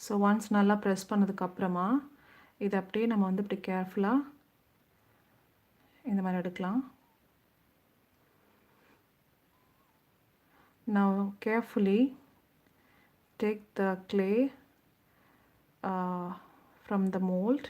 S1: ஸோ ஒன்ஸ் நல்லா ப்ரெஸ் பண்ணதுக்கப்புறமா இதை அப்படியே நம்ம வந்து இப்படி கேர்ஃபுல்லாக இந்த மாதிரி எடுக்கலாம். Now carefully take the clay from the mold.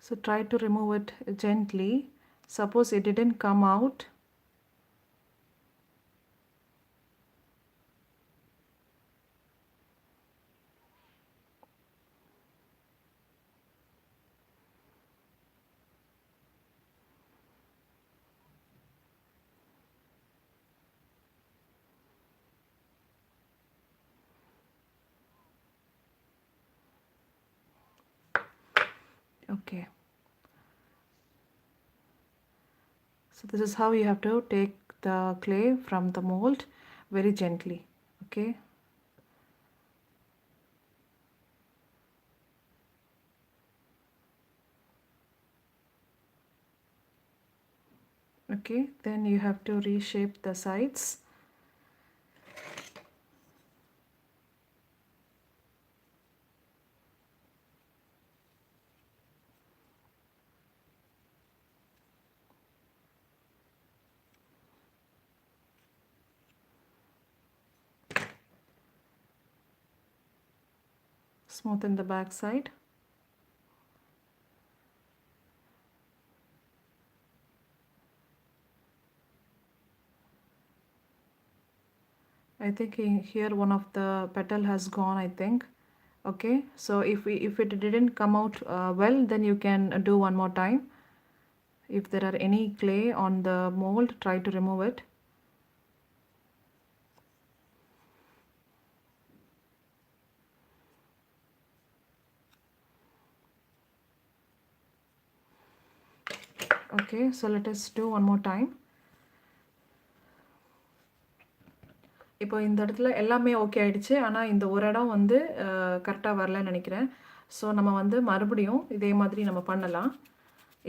S1: So try to remove it gently Suppose it didn't come out. Okay. So this is how you have to take the clay from the mold very gently. Okay. Okay, then you have to reshape the sides. Smoothen the back side. I think here one of the petal has gone, I think. Okay, so if it didn't come out well, then you can do one more time. If there are any clay on the mold, try to remove it. Okay, so let us do one more time. இப்போ இந்த இடத்துல எல்லாமே okay ஆயிடுச்சு. ஆனால் இந்த ஒரு இடம் வந்து கரெக்டாக வரலன்னு நினைக்கிறேன். ஸோ நம்ம வந்து மறுபடியும் இதே மாதிரி நம்ம பண்ணலாம்.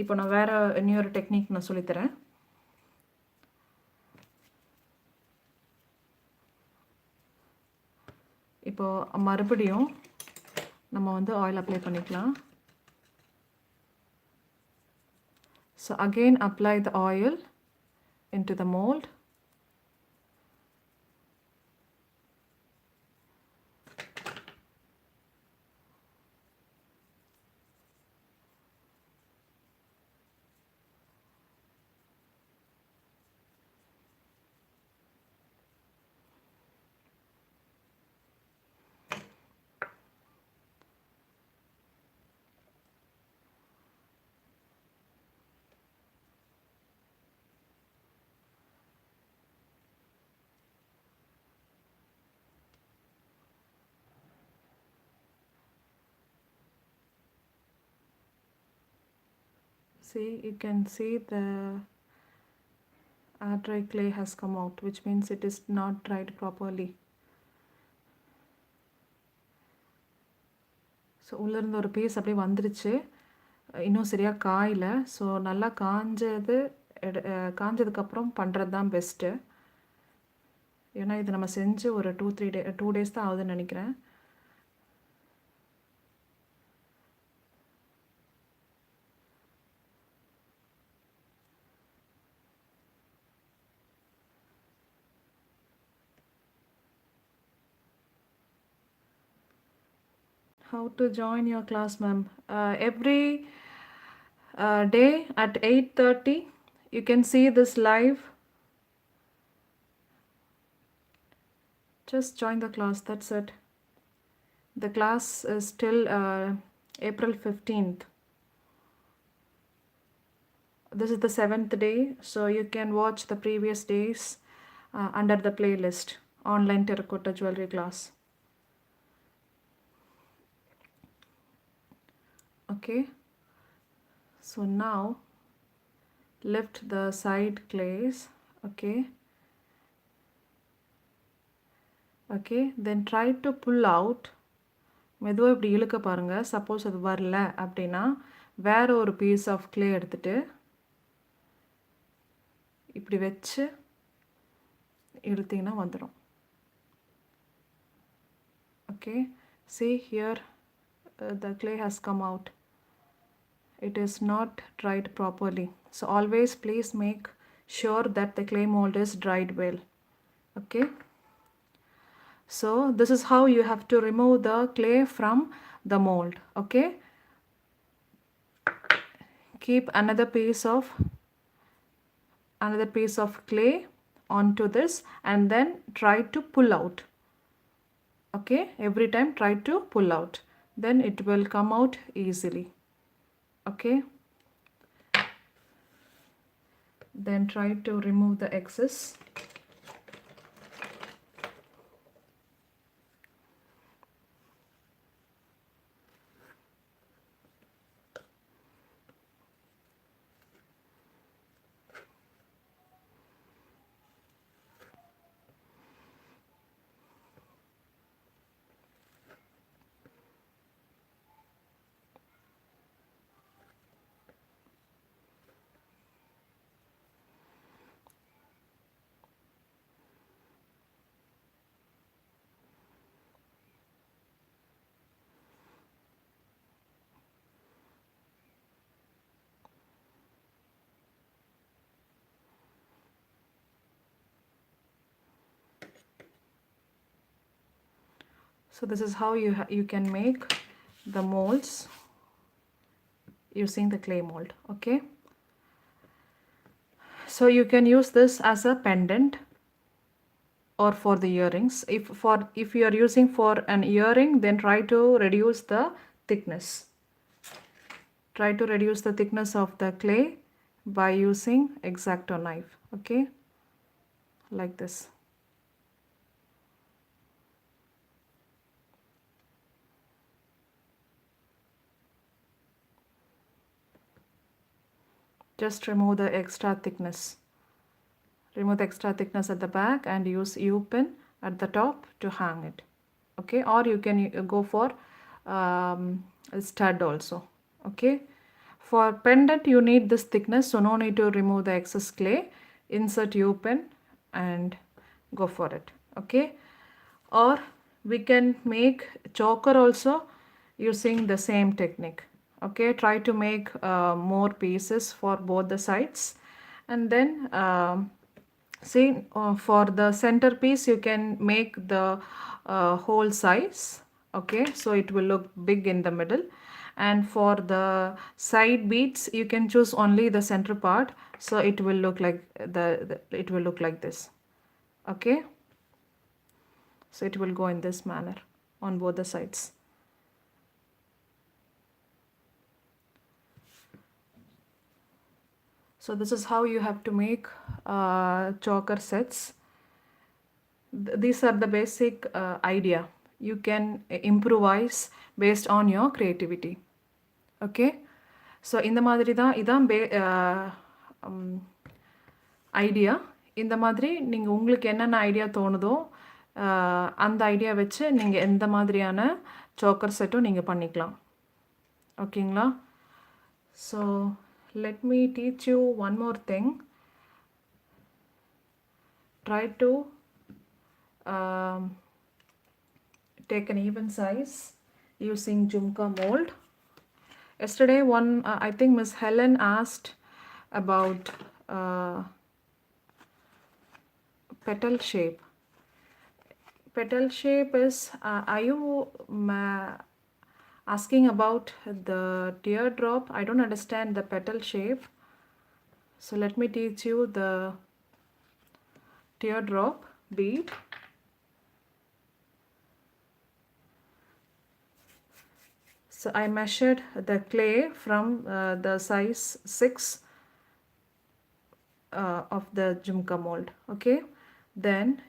S1: இப்போ நான் வேறு இன்னொரு டெக்னிக் நான் சொல்லித்தரேன். இப்போது மறுபடியும் நம்ம வந்து ஆயில் அப்ளை பண்ணிக்கலாம். So again apply the oil into the mold. See, you can see the air dry clay has come out, which means it is not dried properly. So உள்ளேருந்து ஒரு பீஸ் அப்படியே வந்துருச்சு, இன்னும் சரியாக காயல. ஸோ நல்லா காஞ்சதுக்கப்புறம் பண்ணுறது தான் பெஸ்ட்டு. ஏன்னா இது நம்ம செஞ்சு ஒரு 2 days தான் ஆகுதுன்னு நினைக்கிறேன். How to join your class, ma'am? Every day at 8:30 you can see this live. Just join the class, that's it. The class is till April 15th. This is the 7th day, so you can watch the previous days under the playlist online terracotta jewelry class. Okay, so now lift the side clays. Okay, then try to pull out. மெதுவாக இப்படி இழுக்க பாருங்கள். Suppose அது வரல அப்படின்னா வேறு ஒரு piece of clay எடுத்துகிட்டு இப்படி வச்சு இழுத்திங்கன்னா வந்துடும். Okay, see here the clay has come out. It is not dried properly. So always please make sure that the clay mold is dried well. Okay. So this is how you have to remove the clay from the mold. Okay. Keep another piece of another piece of clay onto this and then try to pull out. Okay, every time try to pull out, then it will come out easily. Okay, then try to remove the excess. So this is how you can make the molds using the clay mold. Okay, so you can use this as a pendant or for the earrings. If you are using for an earring, then try to reduce the thickness. Try to reduce the thickness of the clay by using X-Acto knife. Okay, like this. Just remove the extra thickness. Remove the extra thickness at the back and use U-pin at the top to hang it. Okay, or you can go for a stud also. Okay, for pendant you need this thickness, so no need to remove the excess clay. Insert U-pin and go for it. Okay, or we can make choker also using the same technique. Okay, try to make more pieces for both the sides, and then see for the centerpiece you can make the whole size. Okay, so it will look big in the middle, and for the side beads you can choose only the center part, so it will look like it will look like this. Okay, so it will go in this manner on both the sides. So this is how you have to make choker sets. These are the basic idea. You can improvise based on your creativity. Okay, so இந்த மாதிரி தான் இதான் idea. இந்த மாதிரி நீங்கள் உங்களுக்கு என்னென்ன idea தோணுதோ அந்த ஐடியா வச்சு நீங்கள் எந்த மாதிரியான சோக்கர் செட்டும் நீங்கள் பண்ணிக்கலாம். ஓகேங்களா? So let me teach you one more thing. Try to take an even size using Jumka mold. Yesterday I think Miss Helen asked about petal shape. Petal shape is are you asking about the teardrop? I don't understand the petal shape, so let me teach you the teardrop bead. So I measured the clay from the size 6 of the Jumka mold. Okay, then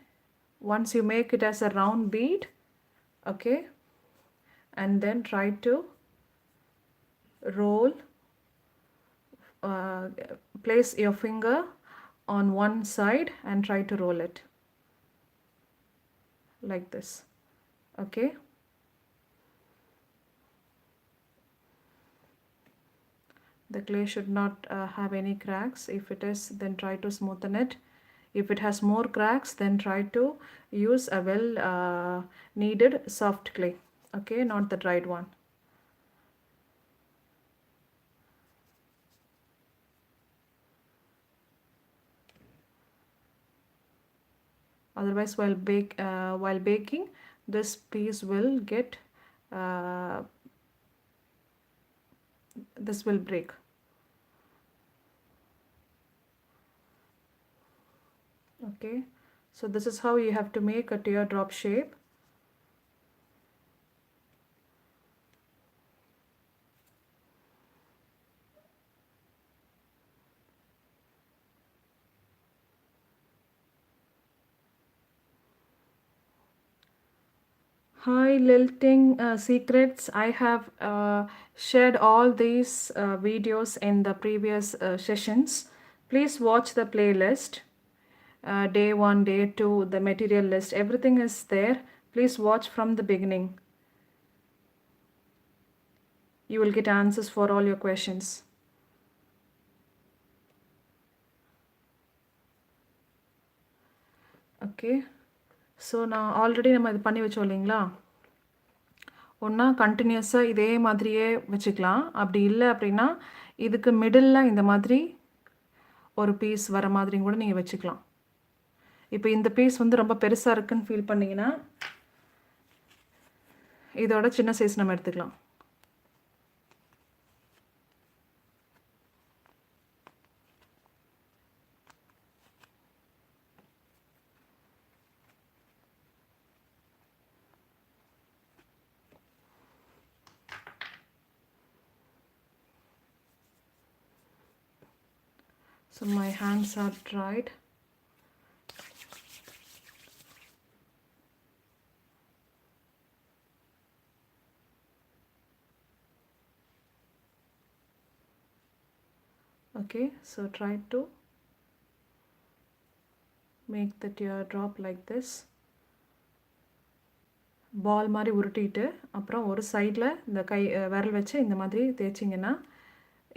S1: once you make it as a round bead, okay, and then try to roll, place your finger on one side and try to roll it like this. Okay, the clay should not have any cracks. If it is, then try to smoothen it. If it has more cracks, then try to use a well kneaded soft clay. Okay, not the dried one. Otherwise while baking this piece will get this will break. Okay, so this is how you have to make a teardrop shape. Hi, Lilting Secrets. I have shared all these videos in the previous sessions. Please watch the playlist. Day 1, day 2, the material list, everything is there. Please watch from the beginning. You will get answers for all your questions. Okay. So நான் already நம்ம இது பண்ணி வச்சோம் இல்லைங்களா, ஒன்றா கண்டினியூஸாக இதே மாதிரியே வச்சுக்கலாம். அப்படி இல்லை அப்படின்னா இதுக்கு மிடில் இந்த மாதிரி ஒரு பீஸ் வர மாதிரியும் கூட நீங்கள் வச்சுக்கலாம். இப்போ இந்த பீஸ் வந்து ரொம்ப பெருசாக இருக்குன்னு ஃபீல் பண்ணிங்கன்னா இதோட சின்ன சைஸ் நம்ம எடுத்துக்கலாம். So my hands are dried. Okay, so try to make the teardrop like this. பால் மாதிரி உருட்டிட்டு அப்புறம் ஒரு சைடில் இந்த கை விரல் வச்சு இந்த மாதிரி தேய்ச்சிங்கன்னா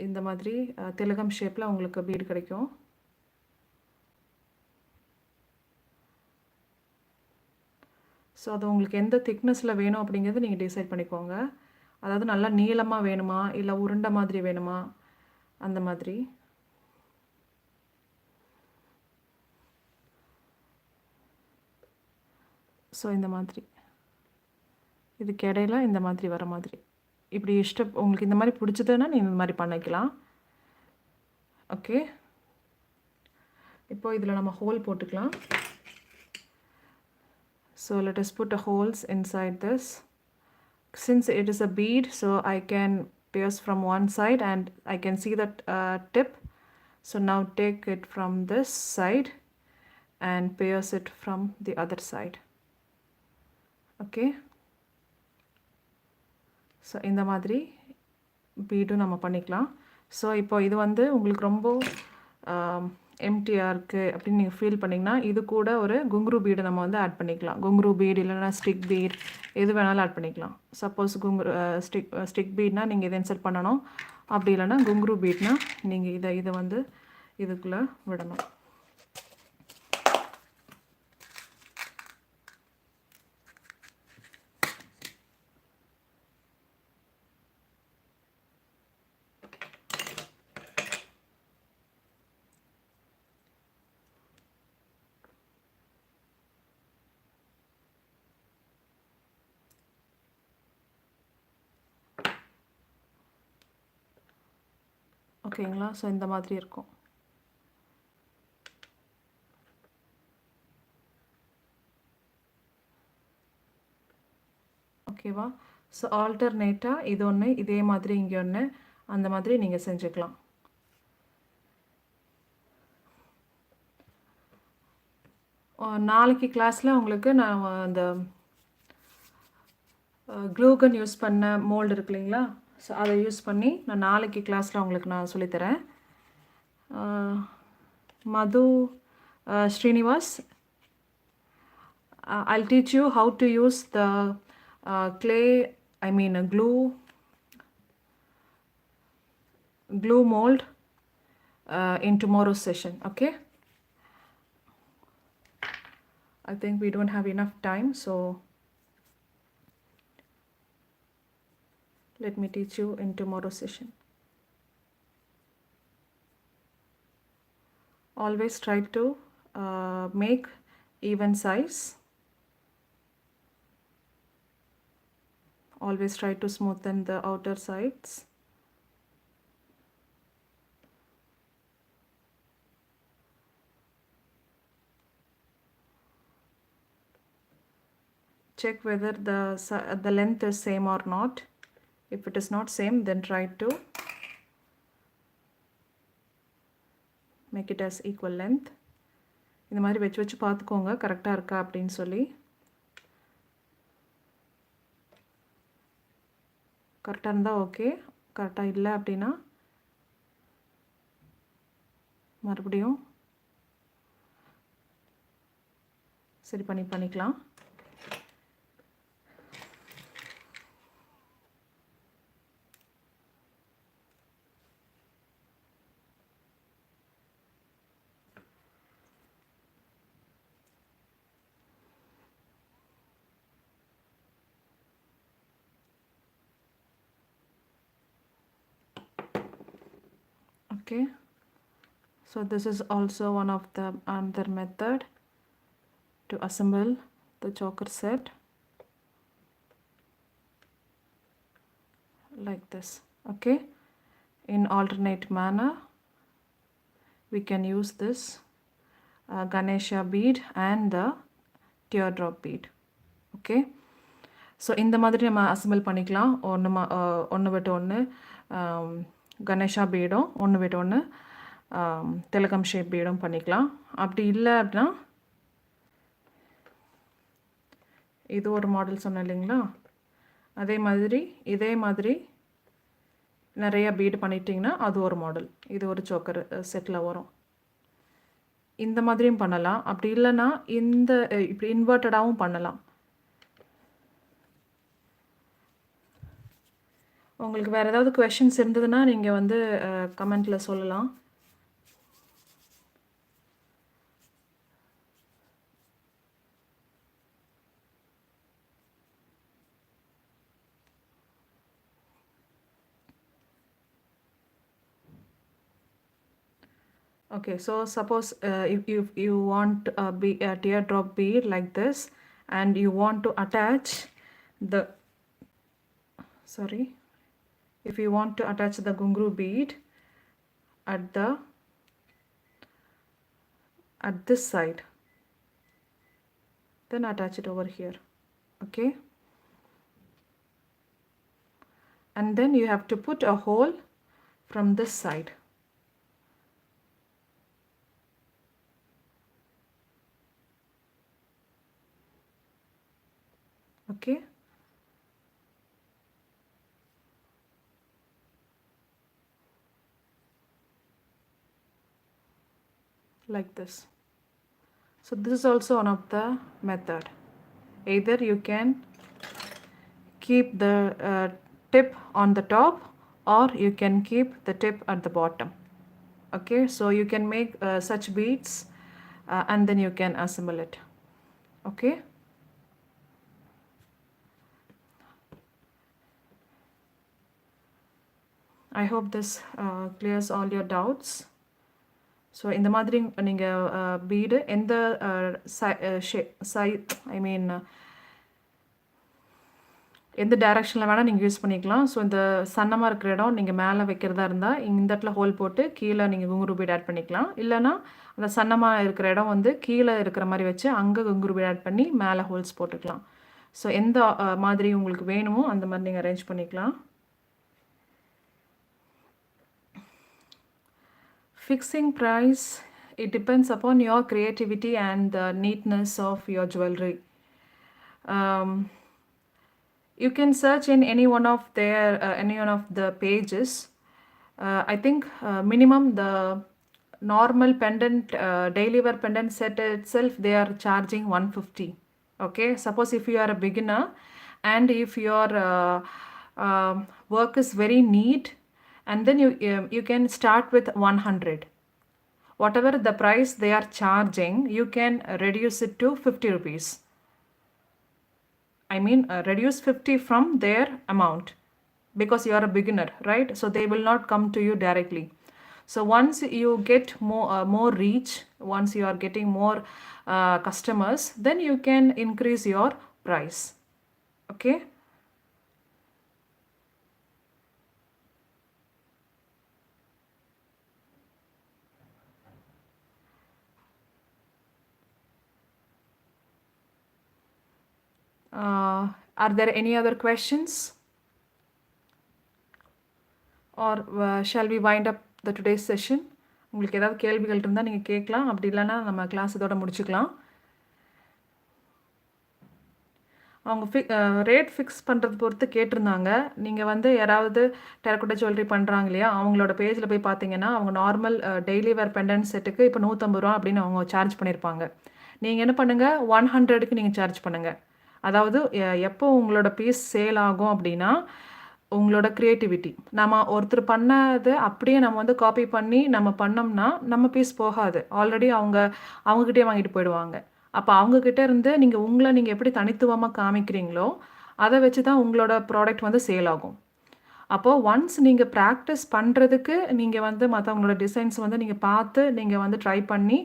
S1: இந்த மாதிரி திலகம் ஷேப்பில் உங்களுக்கு பீடு கிடைக்கும். ஸோ அது உங்களுக்கு எந்த திக்னஸில் வேணும் அப்படிங்கிறது நீங்கள் டிசைட் பண்ணிக்கோங்க. அதாவது நல்லா நீளமாக வேணுமா இல்லை உருண்டை மாதிரி வேணுமா அந்த மாதிரி. ஸோ இந்த மாதிரி இதுக்கு இடையில இந்த மாதிரி வர மாதிரி இப்படி உங்களுக்கு இந்த மாதிரி பிடிச்சதுன்னா நீங்கள் இந்த மாதிரி பண்ணிக்கலாம். ஓகே, இப்போ இதில் நம்ம ஹோல் போட்டுக்கலாம். So let us put a holes inside this. Since it is a bead, so I can pierce from one side and I can see that tip. So now take it from this side and pierce it from the other side. Okay. So இந்த மாதிரி பீடும் நம்ம பண்ணிக்கலாம். So இப்போ இது வந்து உங்களுக்கு ரொம்ப எம்டியாக இருக்குது அப்படின்னு நீங்கள் ஃபீல் பண்ணிங்கன்னா இது கூட ஒரு குங்குரு பீடு நம்ம வந்து ஆட் பண்ணிக்கலாம். குங்குரு பீடு இல்லைன்னா ஸ்டிக் பீட் எது வேணாலும் ஆட் பண்ணிக்கலாம். சப்போஸ் குங்குரு ஸ்டிக் பீட்னால் நீங்கள் இதை இன்சர்ட் பண்ணணும். அப்படி இல்லைன்னா குங்குரு பீட்னால் நீங்கள் இதை வந்து இதுக்குள்ளே விடணும். ஓகேங்களா? ஸோ இந்த மாதிரி இருக்கும். ஓகேவா? ஸோ ஆல்டர்னேட்டாக இது ஒன்று இதே மாதிரி இங்கே ஒன்று அந்த மாதிரி நீங்கள் செஞ்சுக்கலாம். நாளைக்கு கிளாஸில் உங்களுக்கு நான் அந்த க்ளூகன் யூஸ் பண்ண மோல்டு இருக்கு இல்லைங்களா, ஸோ அதை யூஸ் பண்ணி நான் நாளைக்கு கிளாஸில் உங்களுக்கு நான் சொல்லித்தரேன். மது Srinivas, I'll teach you how to use the glue mold in tomorrow's session. Okay, I think we don't have enough time, so let me teach you in tomorrow's session. Always try to make even size. Always try to smoothen the outer sides. check whether the length is same or not. If it is not same, then try to make it as equal length. இந்த மாதிரி வெச்சு பார்த்துக்கோங்க கரெக்டாக இருக்கா அப்படின்னு சொல்லி. கரெக்டாக இருந்தால் ஓகே, கரெக்டாக இல்லை அப்படின்னா மறுபடியும் சரி பண்ணிக்கலாம். Okay, so this is also one of the another method to assemble the choker set like this. Okay, in alternate manner we can use this Ganesha bead and the teardrop bead. Okay, so இந்த மாதிரி நம்ம assemble பண்ணிக்கலாம். ஒன்று விட்டு ஒன்று கணேஷா பீடும் ஒன்று விட்டு ஒன்று திலகம் ஷேப் பீடும் பண்ணிக்கலாம். அப்படி இல்லை அப்படின்னா இது ஒரு மாடல் சொன்னேன் இல்லைங்களா, இதே மாதிரி நிறைய பீடு பண்ணிட்டிங்கன்னா அது ஒரு மாடல். இது ஒரு சோக்கர் செட்டில் வரும். இந்த மாதிரியும் பண்ணலாம். அப்படி இல்லைன்னா இப்படி இன்வெர்ட்டடாகவும் பண்ணலாம். உங்களுக்கு வேறு ஏதாவது கொஷின்ஸ் இருந்ததுன்னா நீங்கள் வந்து கமெண்ட்டில் சொல்லலாம். Okay, so suppose if you want a teardrop bead like this and you want to attach the if you want to attach the gungru bead at this side, then attach it over here. Okay, and then you have to put a hole from this side. Okay, like this. So this is also one of the method. Either you can keep the tip on the top or you can keep the tip at the bottom. Okay, so you can make such beads and then you can assemble it. Okay, I hope this clears all your doubts. So இந்த மாதிரி நீங்கள் bead எந்த எந்த டைரெக்ஷனில் வேணால் நீங்கள் use பண்ணிக்கலாம். So இந்த சன்னமாக இருக்கிற இடம் நீங்கள் மேலே வைக்கிறதா இருந்தால் இந்த இடத்துல ஹோல் போட்டு கீழே நீங்கள் குங்குரு பீட் ஆட் பண்ணிக்கலாம். இல்லைனா அந்த சன்னமாக இருக்கிற இடம் வந்து கீழே இருக்கிற மாதிரி வச்சு அங்கே குங்குரு பீட் ஆட் பண்ணி மேலே ஹோல்ஸ் போட்டுக்கலாம். ஸோ எந்த மாதிரி உங்களுக்கு வேணுமோ அந்த மாதிரி நீங்கள் அரேஞ்ச் பண்ணிக்கலாம். Fixing price, it depends upon your creativity and the neatness of your jewelry. You can search in any one of the pages. I think minimum the normal pendant daily wear pendant set itself they are charging 150. Okay, suppose if you are a beginner and if your work is very neat, and then you can start with 100. Whatever the price they are charging, you can reduce it to 50 rupees. I mean reduce 50 from their amount because you are a beginner, right? So they will not come to you directly. So once you get more reach, once you are getting more customers, then you can increase your price. Okay, Are there any other questions? Or shall we wind up the today's session? உங்களுக்கு ஏதாவது கேள்விகள் இருந்தால் நீங்கள் கேட்கலாம். அப்படி இல்லைன்னா நம்ம class இதோட முடிச்சுக்கலாம். அவங்க ரேட் ஃபிக்ஸ் பண்ணுறது பொறுத்து கேட்டிருந்தாங்க. நீங்கள் வந்து யாராவது டெரக்கோட்டா ஜுவல்லரி பண்ணுறாங்க இல்லையா, அவங்களோட பேஜில் போய் பார்த்தீங்கன்னா அவங்க நார்மல் டெய்லி வேர் பெண்டன்ட் செட்டுக்கு இப்போ ₹150 அப்படின்னு அவங்க சார்ஜ் பண்ணியிருப்பாங்க. நீங்கள் என்ன பண்ணுங்கள், 100க்கு நீங்கள் சார்ஜ் பண்ணுங்கள். அதாவது எப்போ உங்களோட பீஸ் சேல் ஆகும் அப்படின்னா, உங்களோட க்ரியேட்டிவிட்டி நம்ம ஒருத்தர் பண்ணது அப்படியே நம்ம வந்து காப்பி பண்ணி நம்ம பண்ணோம்னா நம்ம பீஸ் போகாது. ஆல்ரெடி அவங்கக்கிட்டே வாங்கிட்டு போயிடுவாங்க. அப்போ அவங்கக்கிட்ட இருந்து நீங்கள் எப்படி தனித்துவமாக காமிக்கிறீங்களோ அதை வச்சு தான் உங்களோட ப்ராடக்ட் வந்து சேல் ஆகும். அப்போது ஒன்ஸ் நீங்கள் ப்ராக்டிஸ் பண்ணுறதுக்கு நீங்கள் வந்து மற்றவங்களோட டிசைன்ஸ் வந்து நீங்கள் பார்த்து நீங்கள் வந்து ட்ரை பண்ணி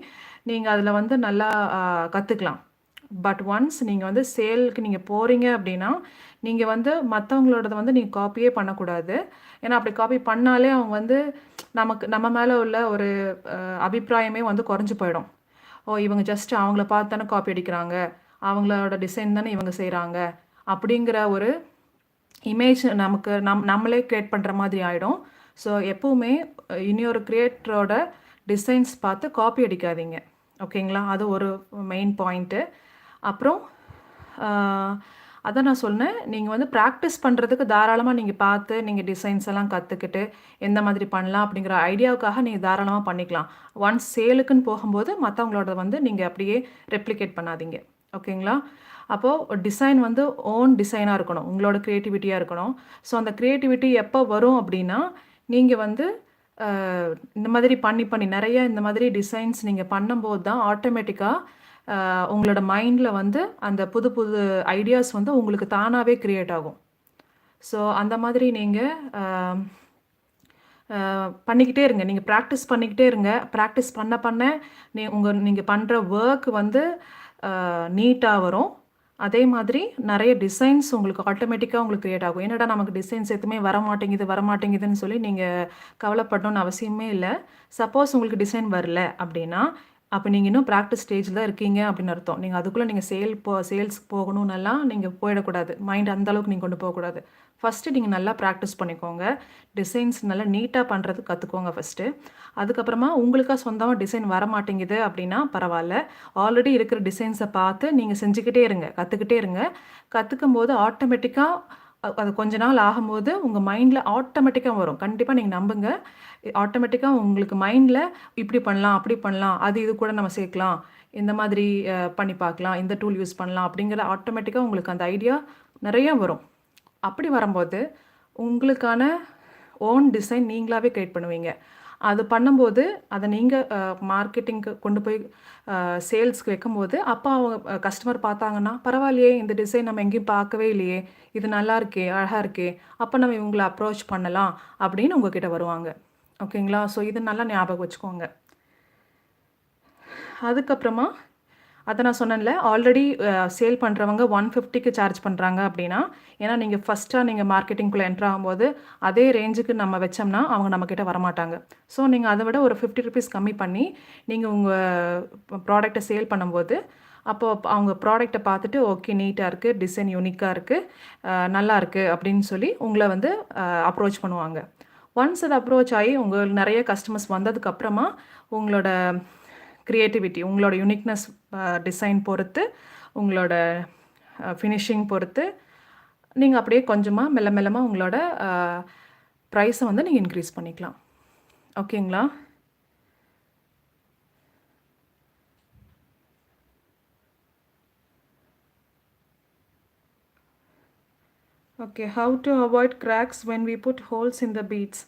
S1: நீங்கள் அதில் வந்து நல்லா கற்றுக்கலாம். பட் ஒன்ஸ் நீங்கள் வந்து சேலுக்கு நீங்கள் போகிறீங்க அப்படின்னா நீங்கள் வந்து மற்றவங்களோடத வந்து நீங்கள் காப்பியே பண்ணக்கூடாது. ஏன்னா அப்படி காப்பி பண்ணாலே அவங்க வந்து நம்ம மேலே உள்ள ஒரு அபிப்பிராயமே வந்து குறைஞ்சி போயிடும். இவங்க ஜஸ்ட் அவங்கள பார்த்து தானே காப்பி அடிக்கிறாங்க, அவங்களோட டிசைன் தானே இவங்க செய்கிறாங்க அப்படிங்கிற ஒரு இமேஜ் நம்மளே க்ரியேட் பண்ணுற மாதிரி ஆகிடும். ஸோ எப்போவுமே இன்னொரு க்ரியேட்டரோட டிசைன்ஸ் பார்த்து காப்பி அடிக்காதீங்க. ஓகேங்களா? அது ஒரு மெயின் பாயிண்ட்டு. அப்புறம் அதான் நான் சொன்னேன், நீங்கள் வந்து ப்ராக்டிஸ் பண்ணுறதுக்கு தாராளமாக நீங்கள் பார்த்து நீங்கள் டிசைன்ஸ் எல்லாம் கற்றுக்கிட்டு எந்த மாதிரி பண்ணலாம் அப்படிங்கிற ஐடியாவுக்காக நீங்கள் தாராளமாக பண்ணிக்கலாம். ஒன்ஸ் சேலுக்குன்னு போகும்போது மற்றவங்களோட வந்து நீங்கள் அப்படியே ரெப்ளிகேட் பண்ணாதீங்க. ஓகேங்களா? அப்போது டிசைன் வந்து ஓன் டிசைனாக இருக்கணும், உங்களோட க்ரியேட்டிவிட்டியாக இருக்கணும். ஸோ அந்த க்ரியேட்டிவிட்டி எப்போ வரும் அப்படின்னா, நீங்கள் வந்து இந்த மாதிரி பண்ணி நிறைய இந்த மாதிரி டிசைன்ஸ் நீங்கள் பண்ணும்போது தான் ஆட்டோமேட்டிக்காக உங்களோட மைண்டில் வந்து அந்த புது புது ஐடியாஸ் வந்து உங்களுக்கு தானாகவே க்ரியேட் ஆகும். ஸோ அந்த மாதிரி நீங்கள் பண்ணிக்கிட்டே இருங்க. நீங்கள் ப்ராக்டிஸ் பண்ணிக்கிட்டே இருங்க. ப்ராக்டிஸ் பண்ண நீங்கள் பண்ணுற ஒர்க் வந்து நீட்டாக வரும். அதே மாதிரி நிறைய டிசைன்ஸ் உங்களுக்கு ஆட்டோமேட்டிக்காக உங்களுக்கு க்ரியேட் ஆகும். என்னடா நமக்கு டிசைன்ஸ் எதுவுமே வரமாட்டேங்குதுன்னு சொல்லி நீங்கள் கவலைப்படணும்னு அவசியமே இல்லை. சப்போஸ் உங்களுக்கு டிசைன் வரல அப்படின்னா அப்போ நீங்கள் இன்னும் ப்ராக்டிஸ் ஸ்டேஜில் தான் இருக்கீங்க அப்படின்னு அர்த்தம். நீங்கள் அதுக்குள்ளே நீங்கள் சேல்ஸ்க்கு போகணுன்னெல்லாம் நீங்கள் போயிடக்கூடாது. மைண்ட் அந்தளவுக்கு நீங்கள் கொண்டு போகக்கூடாது. ஃபஸ்ட்டு நீங்கள் நல்லா ப்ராக்டிஸ் பண்ணிக்கோங்க. டிசைன்ஸ் நல்லா நீட்டாக பண்ணுறது கற்றுக்கோங்க ஃபஸ்ட்டு. அதுக்கப்புறமா உங்களுக்காக சொந்தமாக டிசைன் வர மாட்டேங்குது அப்படின்னா பரவாயில்ல. ஆல்ரெடி இருக்கிற டிசைன்ஸை பார்த்து நீங்கள் செஞ்சுக்கிட்டே இருங்க, கற்றுக்கிட்டே இருங்க. கற்றுக்கும் போது ஆட்டோமேட்டிக்காக அது கொஞ்ச நாள் ஆகும்போது உங்கள் மைண்டில் ஆட்டோமேட்டிக்காக வரும். கண்டிப்பாக நீங்கள் நம்புங்க. ஆட்டோமேட்டிக்காக உங்களுக்கு மைண்டில் இப்படி பண்ணலாம், அப்படி பண்ணலாம், இது கூட நம்ம சேர்க்கலாம், இந்த மாதிரி பண்ணி பார்க்கலாம், இந்த டூல் யூஸ் பண்ணலாம் அப்படிங்கிற ஆட்டோமேட்டிக்காக உங்களுக்கு அந்த ஐடியா நிறைய வரும். அப்படி வரும்போது உங்களுக்கான ஓன் டிசைன் நீங்களாகவே க்ரியேட் பண்ணுவீங்க. அது பண்ணும்போது அதை நீங்கள் மார்க்கெட்டிங்க்கு கொண்டு போய் சேல்ஸ்க்கு வைக்கும்போது அப்போ அவங்க கஸ்டமர் பார்த்தாங்கன்னா பரவாயில்லையே, இந்த டிசைன் நம்ம எங்கேயும் பார்க்கவே இல்லையே, இது நல்லா இருக்கே, அழகாக இருக்கே, அப்போ நம்ம இவங்களை அப்ரோச் பண்ணலாம் அப்படின்னு உங்ககிட்ட வருவாங்க. ஓகேங்களா? ஸோ இது நல்லா ஞாபகம் வச்சுக்கோங்க. அதுக்கப்புறமா அதை நான் சொன்னேன்ல, ஆல்ரெடி சேல் பண்ணுறவங்க 150க்கு சார்ஜ் பண்ணுறாங்க அப்படின்னா, ஏன்னா நீங்கள் ஃபஸ்ட்டாக நீங்கள் மார்க்கெட்டிங்குள்ளே என்ட்ரு ஆகும்போது அதே ரேஞ்சுக்கு நம்ம வச்சோம்னா அவங்க நம்மக்கிட்ட வரமாட்டாங்க. ஸோ நீங்கள் அதை விட ஒரு ₹50 கம்மி பண்ணி நீங்கள் உங்கள் ப்ராடக்டை சேல் பண்ணும்போது அப்போது அவங்க ப்ராடக்டை பார்த்துட்டு ஓகே, நீட்டாக இருக்குது, டிசைன் யூனிக்காக இருக்குது, நல்லா இருக்குது அப்படின்னு சொல்லி உங்களை வந்து அப்ரோச் பண்ணுவாங்க. ஒன்ஸ் அது அப்ரோச் ஆகி உங்களுக்கு நிறைய கஸ்டமர்ஸ் வந்ததுக்கப்புறமா உங்களோட க்ரியேட்டிவிட்டி, உங்களோட யூனிக்னஸ், டிசைன் பொறுத்து, உங்களோட ஃபினிஷிங் பொறுத்து நீங்கள் அப்படியே கொஞ்சமாக மெல்லமாக உங்களோட ப்ரைஸை வந்து நீங்கள் இன்க்ரீஸ் பண்ணிக்கலாம். ஓகேங்களா? Okay, how to avoid cracks when we put holes in the beads.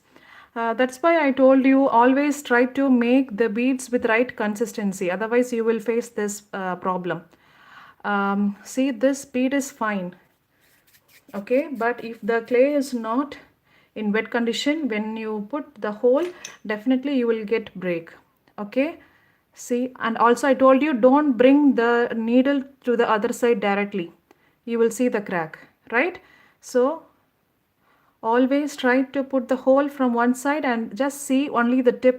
S1: That's why I told you always try to make the beads with right consistency. Otherwise, you will face this problem. See, this bead is fine. Okay, but if the clay is not in wet condition, when you put the hole, definitely you will get break. Okay, see, and also I told you don't bring the needle to the other side directly. You will see the crack, right? So always try to put the hole from one side and just see only the tip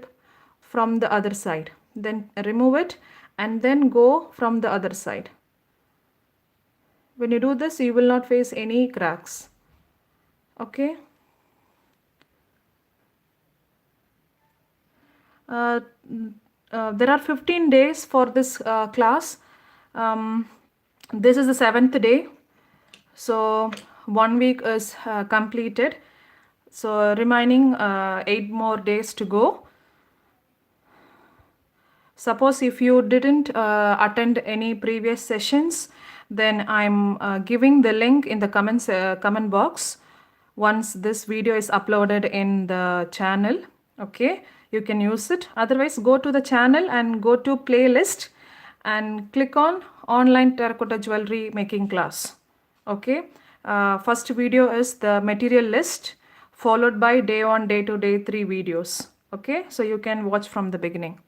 S1: from the other side. Then remove it and then go from the other side. When you do this, you will not face any cracks. Okay. There are 15 days for this class. This is the 7th day. So 1 week is completed. So remaining 8 more days to go. Suppose if you didn't attend any previous sessions, then I'm giving the link in the comment box once this video is uploaded in the channel. Okay, you can use it. Otherwise, go to the channel and go to playlist and click on online terracotta jewelry making class. Okay, first video is the material list, followed by day 1, day 2, day 3 videos. Okay, so you can watch from the beginning.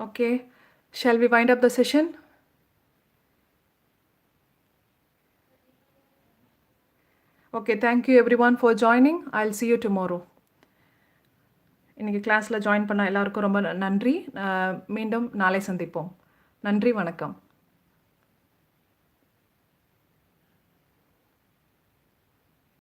S1: Okay, shall we wind up the session? Okay, thank you everyone for joining. I'll see you tomorrow. இன்னைக்கு கிளாஸில் join பண்ண எல்லாருக்கும் ரொம்ப நன்றி. மீண்டும் நாளை சந்திப்போம். நன்றி, வணக்கம்.